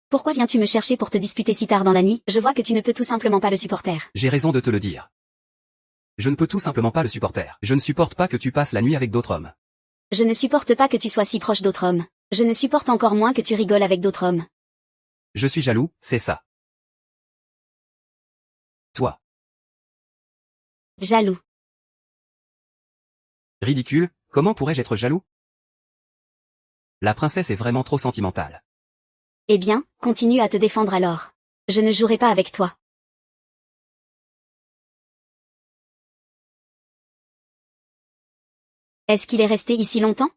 Pourquoi viens-tu me chercher pour te disputer si tard dans la nuit? Je vois que tu ne peux tout simplement pas le supporter. J'ai raison de te le dire. Je ne peux tout simplement pas le supporter. Je ne supporte pas que tu passes la nuit avec d'autres hommes. Je ne supporte pas que tu sois si proche d'autres hommes. Je ne supporte encore moins que tu rigoles avec d'autres hommes. Je suis jaloux, c'est ça. Toi. Jaloux. Ridicule, comment pourrais-je être jaloux? La princesse est vraiment trop sentimentale. Eh bien, continue à te défendre alors. Je ne jouerai pas avec toi. Est-ce qu'il est resté ici longtemps?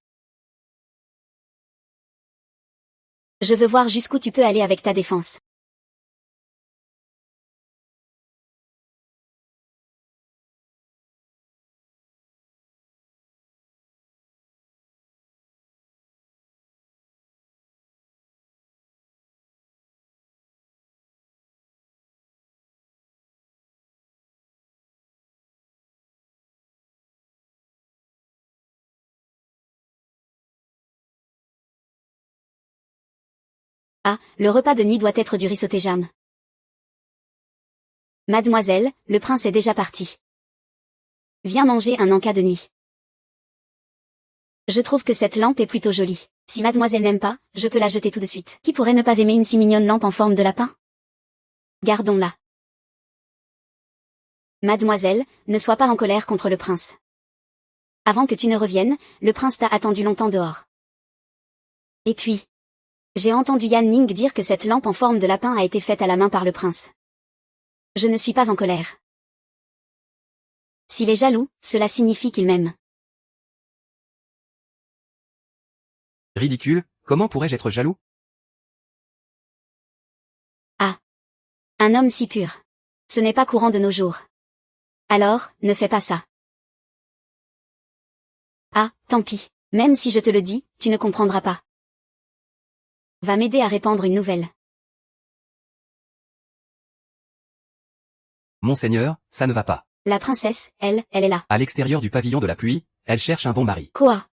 Je veux voir jusqu'où tu peux aller avec ta défense. Ah, le repas de nuit doit être du riz sauté jam. Mademoiselle, le prince est déjà parti. Viens manger un encas de nuit. Je trouve que cette lampe est plutôt jolie. Si mademoiselle n'aime pas, je peux la jeter tout de suite. Qui pourrait ne pas aimer une si mignonne lampe en forme de lapin? Gardons-la. Mademoiselle, ne sois pas en colère contre le prince. Avant que tu ne reviennes, le prince t'a attendu longtemps dehors. Et puis, j'ai entendu Yan Ning dire que cette lampe en forme de lapin a été faite à la main par le prince. Je ne suis pas en colère. S'il est jaloux, cela signifie qu'il m'aime. Ridicule, comment pourrais-je être jaloux? Ah. Un homme si pur. Ce n'est pas courant de nos jours. Alors, ne fais pas ça. Ah, tant pis. Même si je te le dis, tu ne comprendras pas. Va m'aider à répandre une nouvelle. Monseigneur, ça ne va pas. La princesse, elle est là. À l'extérieur du pavillon de la pluie, elle cherche un bon mari. Quoi?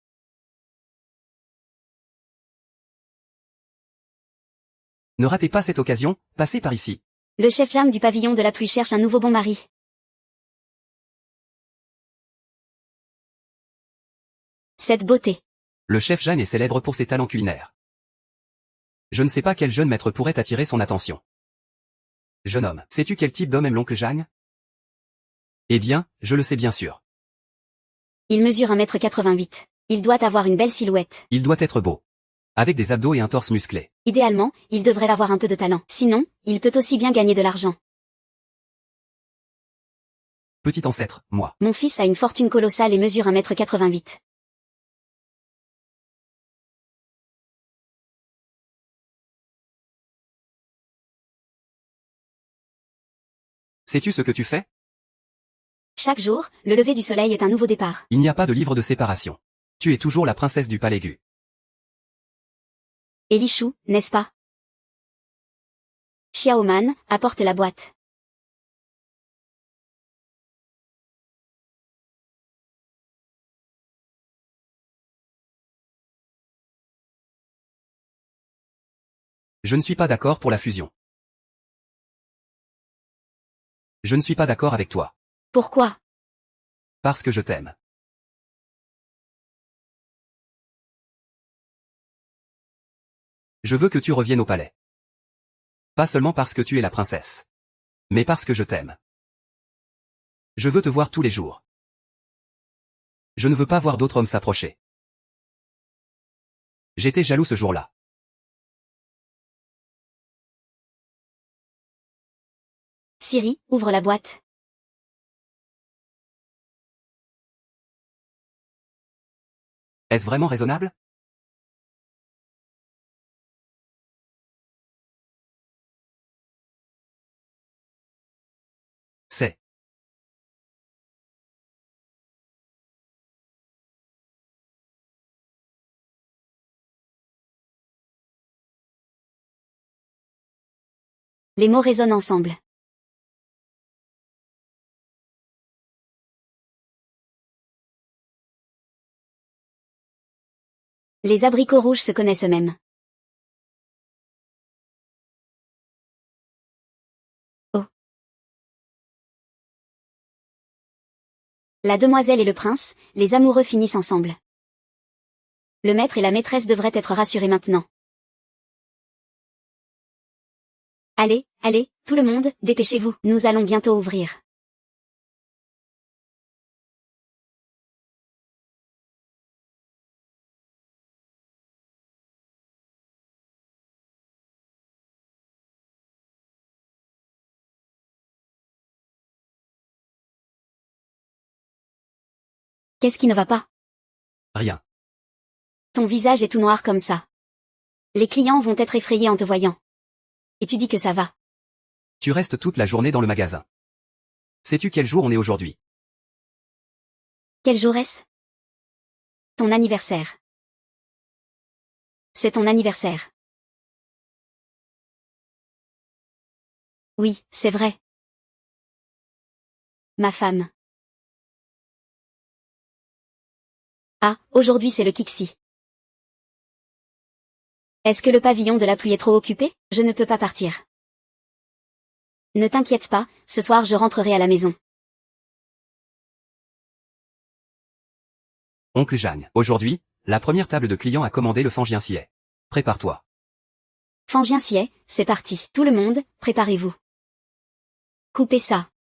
Ne ratez pas cette occasion, passez par ici. Le chef Jam du pavillon de la pluie cherche un nouveau bon mari. Cette beauté. Le chef Jeanne est célèbre pour ses talents culinaires. Je ne sais pas quel jeune maître pourrait attirer son attention. Jeune homme, sais-tu quel type d'homme aime l'oncle Jeanne? Eh bien, je le sais bien sûr. Il mesure 1,88 m. Il doit avoir une belle silhouette. Il doit être beau. Avec des abdos et un torse musclé. Idéalement, il devrait avoir un peu de talent. Sinon, il peut aussi bien gagner de l'argent. Petit ancêtre, moi. Mon fils a une fortune colossale et mesure 1,88 m. Sais-tu ce que tu fais? Chaque jour, le lever du soleil est un nouveau départ. Il n'y a pas de livre de séparation. Tu es toujours la princesse du palais Gu. Elichou, n'est-ce pas? Xiaoman, apporte la boîte. Je ne suis pas d'accord pour la fusion. Je ne suis pas d'accord avec toi. Pourquoi? Parce que je t'aime. Je veux que tu reviennes au palais. Pas seulement parce que tu es la princesse. Mais parce que je t'aime. Je veux te voir tous les jours. Je ne veux pas voir d'autres hommes s'approcher. J'étais jaloux ce jour-là. Siri, ouvre la boîte. Est-ce vraiment raisonnable? C'est. Les mots résonnent ensemble. Les abricots rouges se connaissent eux-mêmes. Oh. La demoiselle et le prince, les amoureux finissent ensemble. Le maître et la maîtresse devraient être rassurés maintenant. Allez, allez, tout le monde, dépêchez-vous, nous allons bientôt ouvrir. Qu'est-ce qui ne va pas? Rien. Ton visage est tout noir comme ça. Les clients vont être effrayés en te voyant. Et tu dis que ça va. Tu restes toute la journée dans le magasin. Sais-tu quel jour on est aujourd'hui? Quel jour est-ce? Ton anniversaire. C'est ton anniversaire. Oui, c'est vrai. Ma femme. Ah, aujourd'hui c'est le Kixi. Est-ce que le pavillon de la pluie est trop occupé? Je ne peux pas partir. Ne t'inquiète pas, ce soir je rentrerai à la maison. Oncle Jeanne. Aujourd'hui, la première table de clients a commandé le Fangiensier. Prépare-toi. Fangiensier, c'est parti. Tout le monde, préparez-vous. Coupez ça.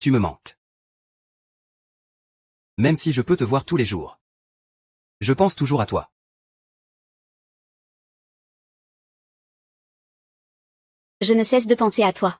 Tu me manques. Même si je peux te voir tous les jours. Je pense toujours à toi. Je ne cesse de penser à toi.